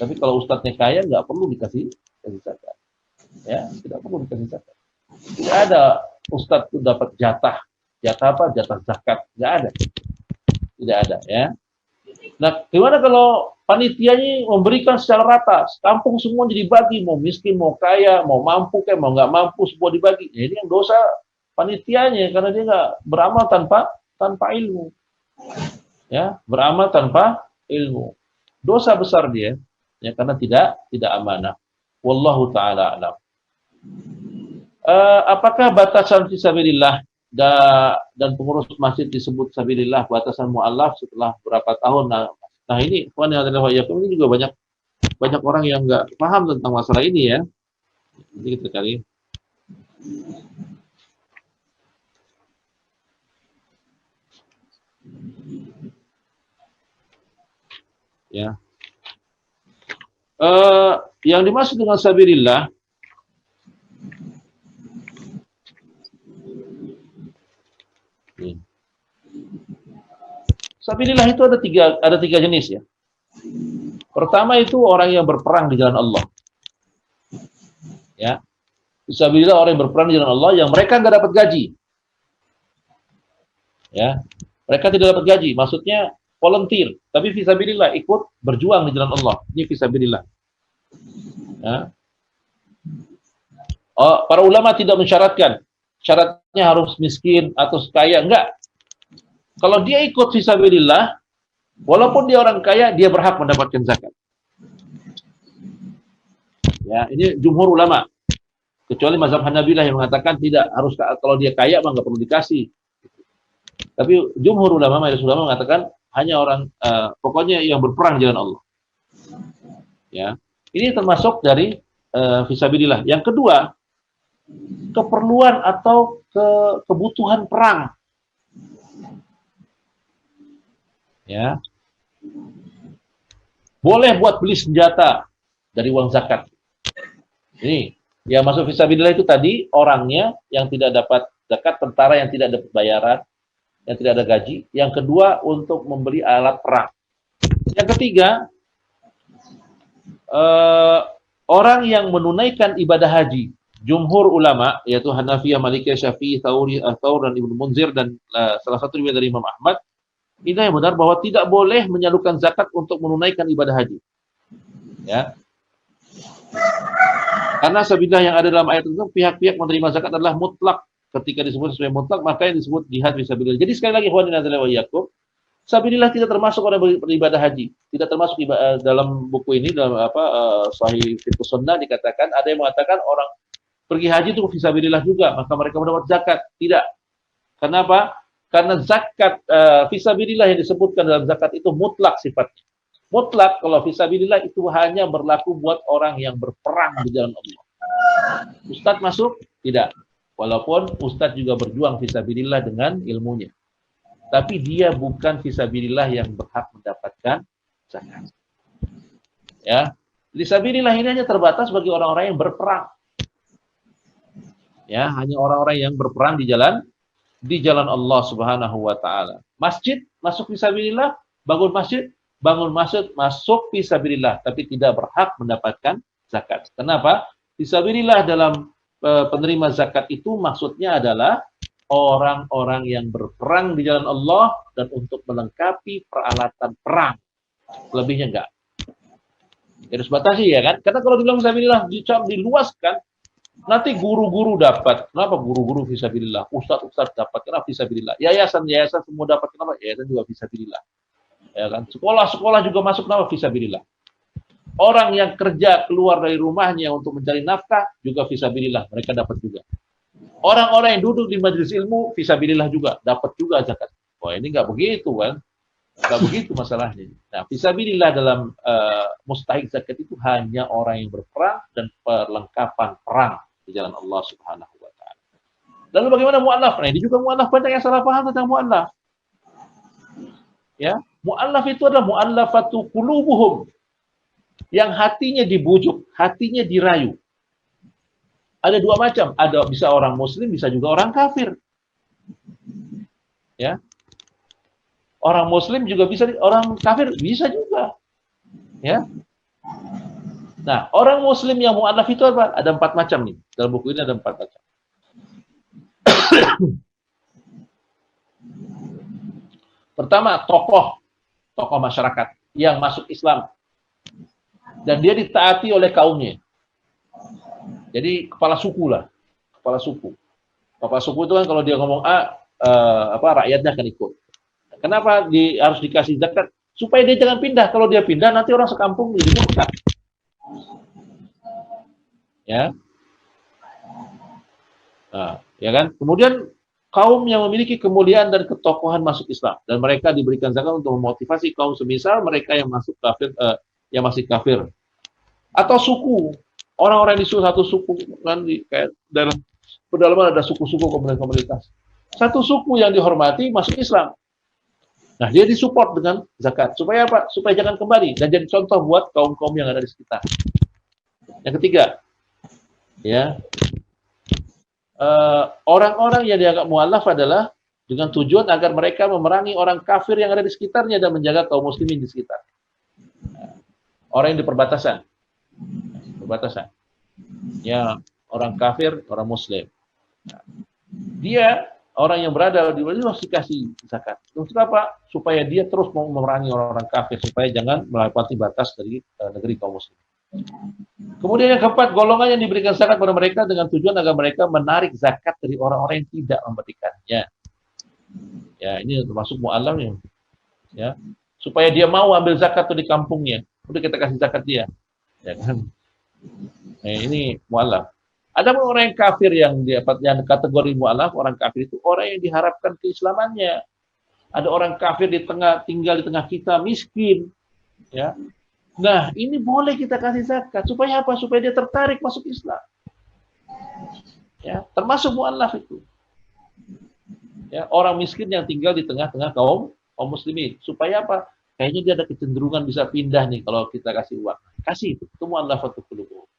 tapi kalau ustadznya kaya nggak perlu dikasih zakat, ya, tidak perlu dikasih zakat. Tidak ada ustadz itu dapat jatah apa? Jatah zakat, nggak ada, tidak ada, ya. Nah, gimana kalau panitianya memberikan secara rata, kampung semua jadi bagi, mau miskin, mau kaya, mau mampu, kayak mau nggak mampu, semua dibagi. Jadi yang dosa panitianya karena dia nggak beramal tanpa ilmu, ya, beramal tanpa ilmu, dosa besar dia, ya, karena tidak amanah. Wallahu taala alam. Apakah batasan fisabilillah dan pengurus masjid disebut sabilillah batasan mu'allaf setelah berapa tahun? Nah ini, ini juga banyak orang yang nggak paham tentang masalah ini, ya. Jadi kita cari. Ya. Yang dimaksud dengan sabilillah sabilillah itu ada tiga jenis, ya. Pertama itu orang yang berperang di jalan Allah. Ya. Sabilillah orang yang berperang di jalan Allah yang mereka nggak dapat gaji. Ya. Mereka tidak dapat gaji, maksudnya volunteer, tapi fisabilillah ikut berjuang di jalan Allah. Ini fisabilillah. Ya. Para ulama tidak mensyaratkan syaratnya harus miskin atau kaya, enggak. Kalau dia ikut fisabilillah, walaupun dia orang kaya, dia berhak mendapatkan zakat. Ya, ini jumhur ulama. Kecuali mazhab Hanabilah yang mengatakan tidak harus, kalau dia kaya mah nggak perlu dikasih. Tapi jumhur ulama, mayoritas ulama mengatakan hanya orang pokoknya yang berperang jalan Allah. Ya, ini termasuk dari fisabilillah. Yang kedua, keperluan atau kebutuhan perang. Ya, boleh buat beli senjata dari uang zakat. Ini yang masuk fisabilillah itu tadi orangnya yang tidak dapat zakat, tentara yang tidak dapat bayaran, yang tidak ada gaji. Yang kedua untuk membeli alat perang. Yang ketiga, orang yang menunaikan ibadah haji. Jumhur ulama yaitu Hanafiyah, Malikiyah, Syafi'i, Tsaur dan Ibnu Munzir dan salah satu riwayat dari Imam Ahmad, ini yang benar bahwa tidak boleh menyalurkan zakat untuk menunaikan ibadah haji. Ya. Karena sabilillah yang ada dalam ayat itu pihak-pihak menerima zakat adalah mutlak. Ketika disebut sebagai mutlak, maka yang disebut jihad fisabilillah. Jadi sekali lagi, ikhwanin fillah wa iyyakum, sabilillah tidak termasuk orang beribadah haji. Tidak termasuk dalam buku ini, dalam Sahih Fiqh Sunnah dikatakan, ada yang mengatakan orang pergi haji itu fisabilillah juga, maka mereka mendapat zakat. Tidak. Kenapa? Karena zakat fisabilillah yang disebutkan dalam zakat itu mutlak sifatnya. Mutlak, kalau fisabilillah itu hanya berlaku buat orang yang berperang di jalan Allah. Ustadz masuk? Tidak. Walaupun Ustadz juga berjuang fisabilillah dengan ilmunya. Tapi dia bukan fisabilillah yang berhak mendapatkan zakat. Ya. Fisabilillah ini hanya terbatas bagi orang-orang yang berperang. Ya, hanya orang-orang yang berperang di jalan Allah Subhanahu wa taala. Masjid masuk fisabilillah, bangun masjid masuk fisabilillah, tapi tidak berhak mendapatkan zakat. Kenapa? Fisabilillah dalam penerima zakat itu maksudnya adalah orang-orang yang berperang di jalan Allah dan untuk melengkapi peralatan perang. Lebihnya enggak. Harus batasi ya kan? Karena kalau dibilang fisabilillah diluaskan, nanti guru-guru dapat. Kenapa guru-guru fisabilillah? Ustaz-ustaz dapat. Kenapa fisabilillah? Yayasan-yayasan semua dapat. Kenapa? Yayasan juga fisabilillah. Ya kan? Sekolah-sekolah juga masuk. Kenapa? Fisabilillah. Orang yang kerja keluar dari rumahnya untuk mencari nafkah juga fisabilillah. Mereka dapat juga. Orang-orang yang duduk di majelis ilmu fisabilillah juga dapat juga zakat. Wah, ini nggak begitu kan? Nggak begitu masalahnya. Nah, fisabilillah dalam mustahik zakat itu hanya orang yang berperang dan perlengkapan perang di jalan Allah Subhanahu wa taala. Lalu bagaimana mu'allaf? Nah, ini juga mu'allaf, banyak yang salah paham tentang mu'allaf. Ya, mu'allaf itu adalah mu'allafatu qulubuhum. Yang hatinya dibujuk, hatinya dirayu. Ada dua macam, ada bisa orang muslim, bisa juga orang kafir. Ya. Orang muslim juga bisa, orang kafir bisa juga. Ya. Nah, orang muslim yang mu'allaf itu apa? Ada 4 macam nih. Dalam buku ini ada 4 macam. Pertama, tokoh masyarakat yang masuk Islam. Dan dia ditaati oleh kaumnya. Jadi kepala suku lah. Kepala suku. Kepala suku itu kan kalau dia ngomong A, rakyatnya akan ikut. Kenapa harus dikasih zakat? Supaya dia jangan pindah. Kalau dia pindah, nanti orang sekampung jadi murtad. Ya. Nah, ya kan? Kemudian kaum yang memiliki kemuliaan dan ketokohan masuk Islam dan mereka diberikan zakat untuk memotivasi kaum semisal mereka yang masuk kafir, yang masih kafir. Atau suku. Orang-orang di satu suku kan kayak dalam pedalaman ada suku-suku komunitas. Satu suku yang dihormati masuk Islam. Nah, dia disupport dengan zakat. Supaya apa? Supaya jangan kembali dan jadi contoh buat kaum-kaum yang ada di sekitar. Yang ketiga, ya, orang-orang yang dianggap mu'allaf adalah dengan tujuan agar mereka memerangi orang kafir yang ada di sekitarnya dan menjaga kaum muslimin di sekitar. Orang yang di perbatasan. Ya, orang kafir, orang muslim. Dia orang yang berada di mana harus dikasih zakat. Untuk apa? Supaya dia terus mau memerangi orang-orang kafir supaya jangan melewati batas dari negeri kaum muslim. Kemudian yang keempat, golongan yang diberikan zakat pada mereka dengan tujuan agar mereka menarik zakat dari orang-orang yang tidak memberikannya. Ya, ini termasuk mu'allaf ya. Supaya dia mau ambil zakat tuh di kampungnya. Udah kita kasih zakat dia. Ya kan? Nah, ini mu'allaf. Ada orang yang kafir yang kategori mu'allaf, orang kafir itu orang yang diharapkan keislamannya. Ada orang kafir tinggal di tengah kita, miskin. Ya. Nah, ini boleh kita kasih zakat. Supaya apa? Supaya dia tertarik masuk Islam. Ya, termasuk mu'allaf itu. Ya, orang miskin yang tinggal di tengah-tengah kaum muslimin. Supaya apa? Kayaknya dia ada kecenderungan bisa pindah nih kalau kita kasih uang. Kasih itu mu'allafatu qulubuhum.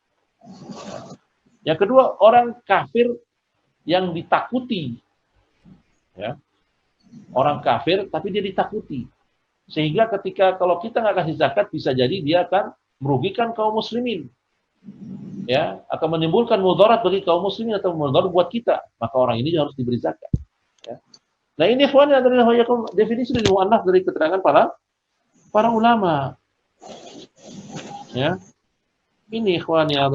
Yang kedua, orang kafir yang ditakuti. Ya. Orang kafir tapi dia ditakuti. Sehingga ketika kalau kita nggak kasih zakat bisa jadi dia akan merugikan kaum muslimin. Ya, akan menimbulkan mudarat bagi kaum muslimin atau mudarat buat kita. Maka orang ini harus diberi zakat. Ya. Nah, ini ikhwan adalah definisi dari mu'allaf dari keterangan para ulama. Ya. Ini ikhwan ya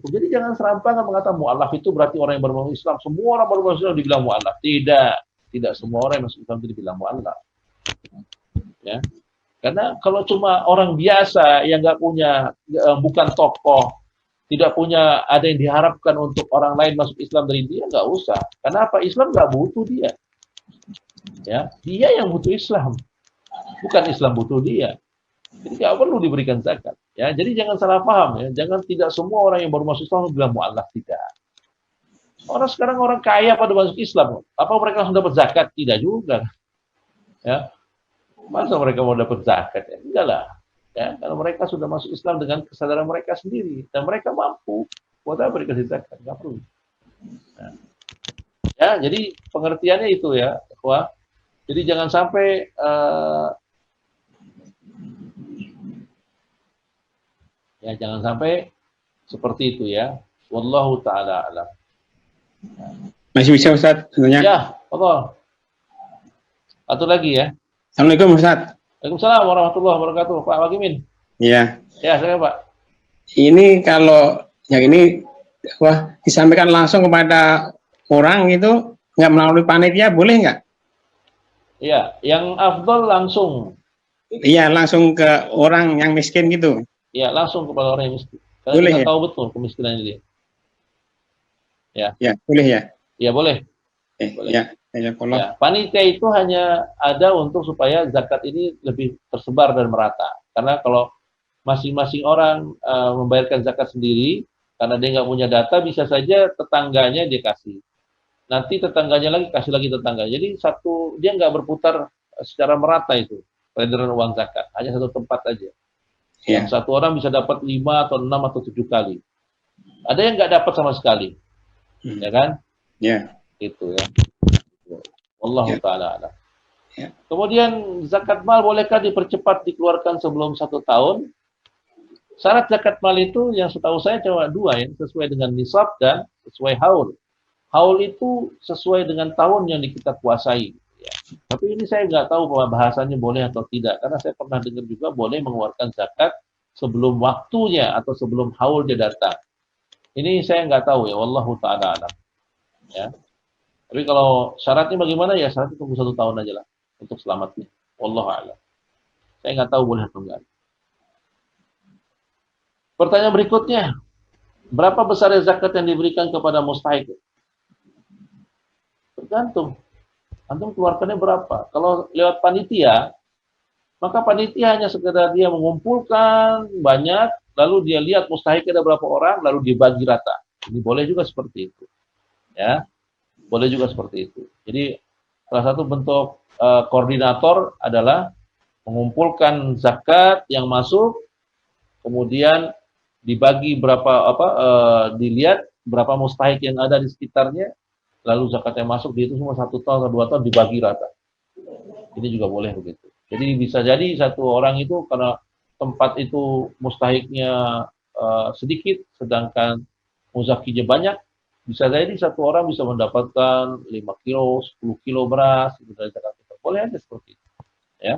jadi jangan serampangan mengatakan mu'allaf itu berarti orang yang beragama Islam. Semua orang beragama Islam dibilang mu'allaf. Tidak semua orang yang masuk Islam itu dibilang mu'allaf. Ya. Karena kalau cuma orang biasa yang nggak punya, bukan tokoh, tidak punya ada yang diharapkan untuk orang lain masuk Islam dari dia, nggak usah. Karena apa? Islam nggak butuh dia. Ya, dia yang butuh Islam, bukan Islam butuh dia. Jadi nggak perlu diberikan zakat. Ya, jadi jangan salah paham ya. Jangan tidak semua orang yang baru masuk Islam bilang mu'allaf, tidak. Orang sekarang orang kaya pada masuk Islam, apa mereka langsung dapat zakat? Tidak juga. Ya. Masa mereka mau dapat zakat? Ya, enggak lah. Ya, karena mereka sudah masuk Islam dengan kesadaran mereka sendiri dan mereka mampu. Buat apa dikasih zakat? Nggak perlu. Nah, ya, jadi pengertiannya itu ya, bahwa jadi jangan sampai ya jangan sampai seperti itu ya. Wallahu taala alam. Masih bisa Ustaz sebenarnya. Ya, Allah. Satu lagi ya. Assalamualaikum Ustaz. Waalaikumsalam warahmatullahi wabarakatuh. Pak Wagimin. Iya. Ya, saya Pak. Ini kalau yang ini disampaikan langsung kepada orang itu nggak melalui panitia boleh nggak? Iya, yang afdol langsung. Iya, langsung ke orang yang miskin gitu. Ya, langsung kepada orang yang miskin. Karena Boleh kita ya? tahu betul kemiskinannya dia. Ya. Ya, boleh ya. Ya, boleh. Boleh. Ya, ya, Ya, panitia itu hanya ada untuk supaya zakat ini lebih tersebar dan merata. Karena kalau masing-masing orang membayarkan zakat sendiri, karena dia nggak punya data, bisa saja tetangganya dia kasih. Nanti tetangganya lagi kasih lagi tetangga. Jadi dia nggak berputar secara merata itu peredaran uang zakat. Hanya satu tempat aja. Ya. Yang satu orang bisa dapat 5 atau 6 atau 7 kali. Ada yang nggak dapat sama sekali. Ya kan? Ya. Itu ya. Wallahu ta'ala alam. Ya. Kemudian zakat mal bolehkah dipercepat dikeluarkan sebelum 1 tahun? Syarat zakat mal itu yang setahu saya cuma 2 ya, sesuai dengan nisab dan sesuai haul. Haul itu sesuai dengan tahun yang kita kuasai. Ya. Tapi ini saya nggak tahu bahasanya boleh atau tidak, karena saya pernah dengar juga boleh mengeluarkan zakat sebelum waktunya atau sebelum haul dia datang. Ini saya nggak tahu ya, wallahu ta'ala alam. Ya. Tapi kalau syaratnya bagaimana ya, syaratnya tunggu 1 tahun aja lah untuk selamatnya. Wallahu a'lam. Saya nggak tahu boleh atau enggak. Pertanyaan berikutnya, berapa besar zakat yang diberikan kepada mustahik? Tergantung. Antum keluarkannya berapa? Kalau lewat panitia, maka panitia hanya sekedar dia mengumpulkan banyak, lalu dia lihat mustahik ada berapa orang, lalu dibagi rata. Ini boleh juga seperti itu. Ya, boleh juga seperti itu. Jadi salah satu bentuk koordinator adalah mengumpulkan zakat yang masuk, kemudian dibagi dilihat berapa mustahik yang ada di sekitarnya, lalu zakat yang masuk di itu semua 1 tahun atau 2 tahun dibagi rata. Ini juga boleh begitu. Jadi bisa jadi satu orang itu karena tempat itu mustahiknya sedikit, sedangkan muzakinya banyak, bisa jadi satu orang bisa mendapatkan 5 kilo, 10 kilo beras dari zakat fitrah. Boleh aja seperti itu. Ya.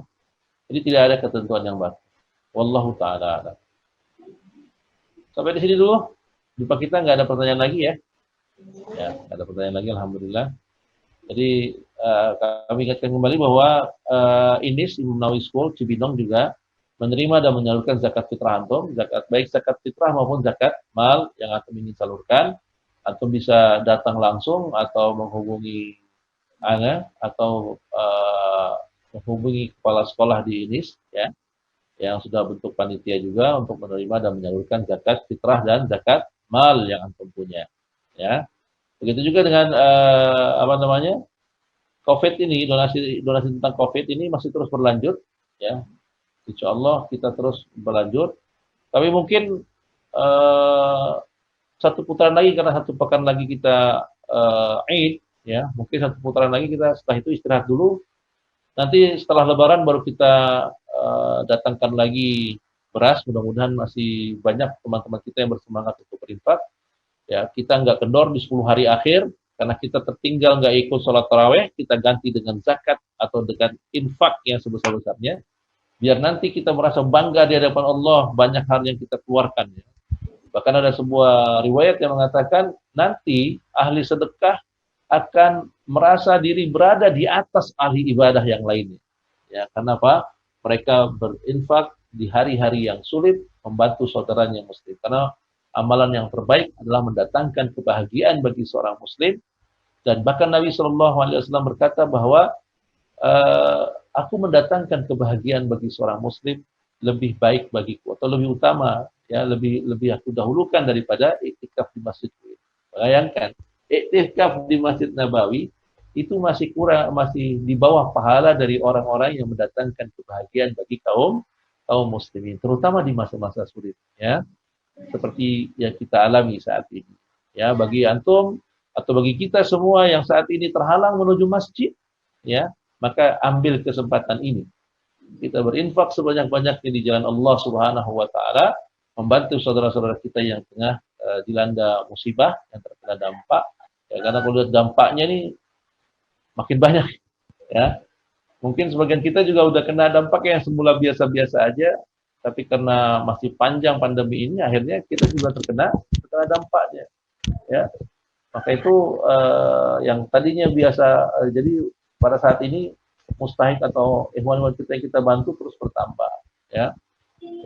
Jadi tidak ada ketentuan yang baku. Wallahu ta'ala. Sampai di sini dulu. Jumpa kita nggak ada pertanyaan lagi ya. Ya, nggak ada pertanyaan lagi, alhamdulillah. Jadi kami ingatkan kembali bahwa ini Imam Nawawi School Cibinong juga menerima dan menyalurkan zakat fitrah antum, baik zakat fitrah maupun zakat mal yang antum ingin salurkan. Antum bisa datang langsung atau menghubungi Ana atau menghubungi kepala sekolah di INIS ya, yang sudah bentuk panitia juga untuk menerima dan menyalurkan zakat fitrah dan zakat mal yang antum punya ya. Begitu juga dengan COVID ini, donasi tentang COVID ini masih terus berlanjut ya. Insya Allah kita terus berlanjut. Tapi mungkin 1 putaran lagi, karena 1 pekan lagi kita Eid ya, mungkin 1 putaran lagi kita setelah itu istirahat dulu. Nanti setelah Lebaran baru kita datangkan lagi beras. Mudah-mudahan masih banyak teman-teman kita yang bersemangat untuk berinfak. Ya, kita nggak kendor di 10 hari akhir karena kita tertinggal nggak ikut sholat taraweh, kita ganti dengan zakat atau dengan infak yang sebesar-besarnya, biar nanti kita merasa bangga di hadapan Allah banyak hal yang kita keluarkan ya. Bahkan ada sebuah riwayat yang mengatakan nanti ahli sedekah akan merasa diri berada di atas ahli ibadah yang lainnya ya. Karena apa? Mereka berinfak di hari-hari yang sulit membantu saudaranya muslim, karena amalan yang terbaik adalah mendatangkan kebahagiaan bagi seorang muslim. Dan bahkan Nabi SAW berkata bahwa aku mendatangkan kebahagiaan bagi seorang muslim lebih baik bagiku atau lebih utama ya, lebih aku dahulukan daripada iktikaf di masjid. Bayangkan, iktikaf di Masjid Nabawi itu masih di bawah pahala dari orang-orang yang mendatangkan kebahagiaan bagi kaum kaum muslimin, terutama di masa-masa sulit, ya, seperti yang kita alami saat ini. Ya, bagi antum atau bagi kita semua yang saat ini terhalang menuju masjid, ya, maka ambil kesempatan ini. Kita berinfak sebanyak-banyaknya di jalan Allah Subhanahu wa taala, membantu saudara-saudara kita yang tengah dilanda musibah, yang terkena dampak. Ya, karena kalau lihat dampaknya nih makin banyak, ya. Mungkin sebagian kita juga udah kena dampak yang semula biasa-biasa aja, tapi karena masih panjang pandemi ini, akhirnya kita juga terkena dampaknya. Ya, maka itu yang tadinya biasa, jadi pada saat ini mustahik atau ikhwan-ikhwan kita yang kita bantu terus bertambah. Ya,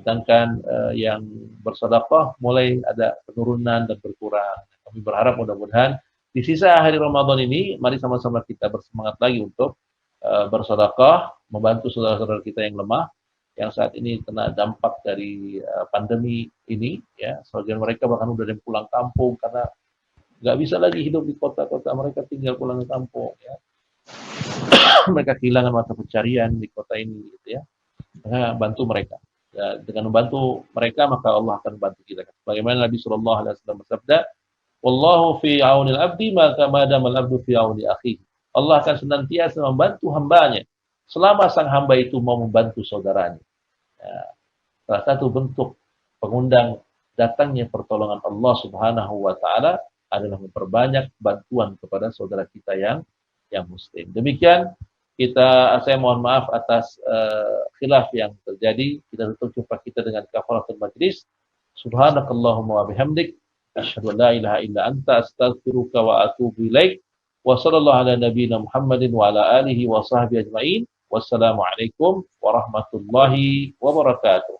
sedangkan yang bersedekah mulai ada penurunan dan berkurang. Kami berharap mudah-mudahan di sisa hari Ramadan ini, mari sama-sama kita bersemangat lagi untuk bersedekah, membantu saudara-saudara kita yang lemah, yang saat ini kena dampak dari pandemi ini, ya. Sebagian mereka bahkan udah ada yang pulang kampung karena nggak bisa lagi hidup di kota-kota, mereka tinggal pulang ke kampung, ya. Mereka kehilangan mata pencarian di kota ini, gitu ya. Maka bantu mereka. Ya, dengan membantu mereka maka Allah akan bantu kita. Bagaimana Nabi Shallallahu Alaihi Wasallam bersabda, "Wallahu fi aunil abdi maka madamal abdu fi auni akhihi." Allah akan senantiasa membantu hambanya selama sang hamba itu mau membantu saudaranya. Ya, salah satu bentuk pengundang datangnya pertolongan Allah Subhanahu wa taala adalah memperbanyak bantuan kepada saudara kita yang muslim. Demikian saya mohon maaf atas khilaf yang terjadi. Kita tutup jumpa kita dengan kafaratul majlis. Subhanakallahumma wa bihamdik asyhadu an la ilaha illa anta astaghfiruka wa atubu ilaik. Wa sallallahu ala nabiyyina Muhammadin wa ala alihi wa sahbihi ajma'in. Wassalamualaikum warahmatullahi wabarakatuh.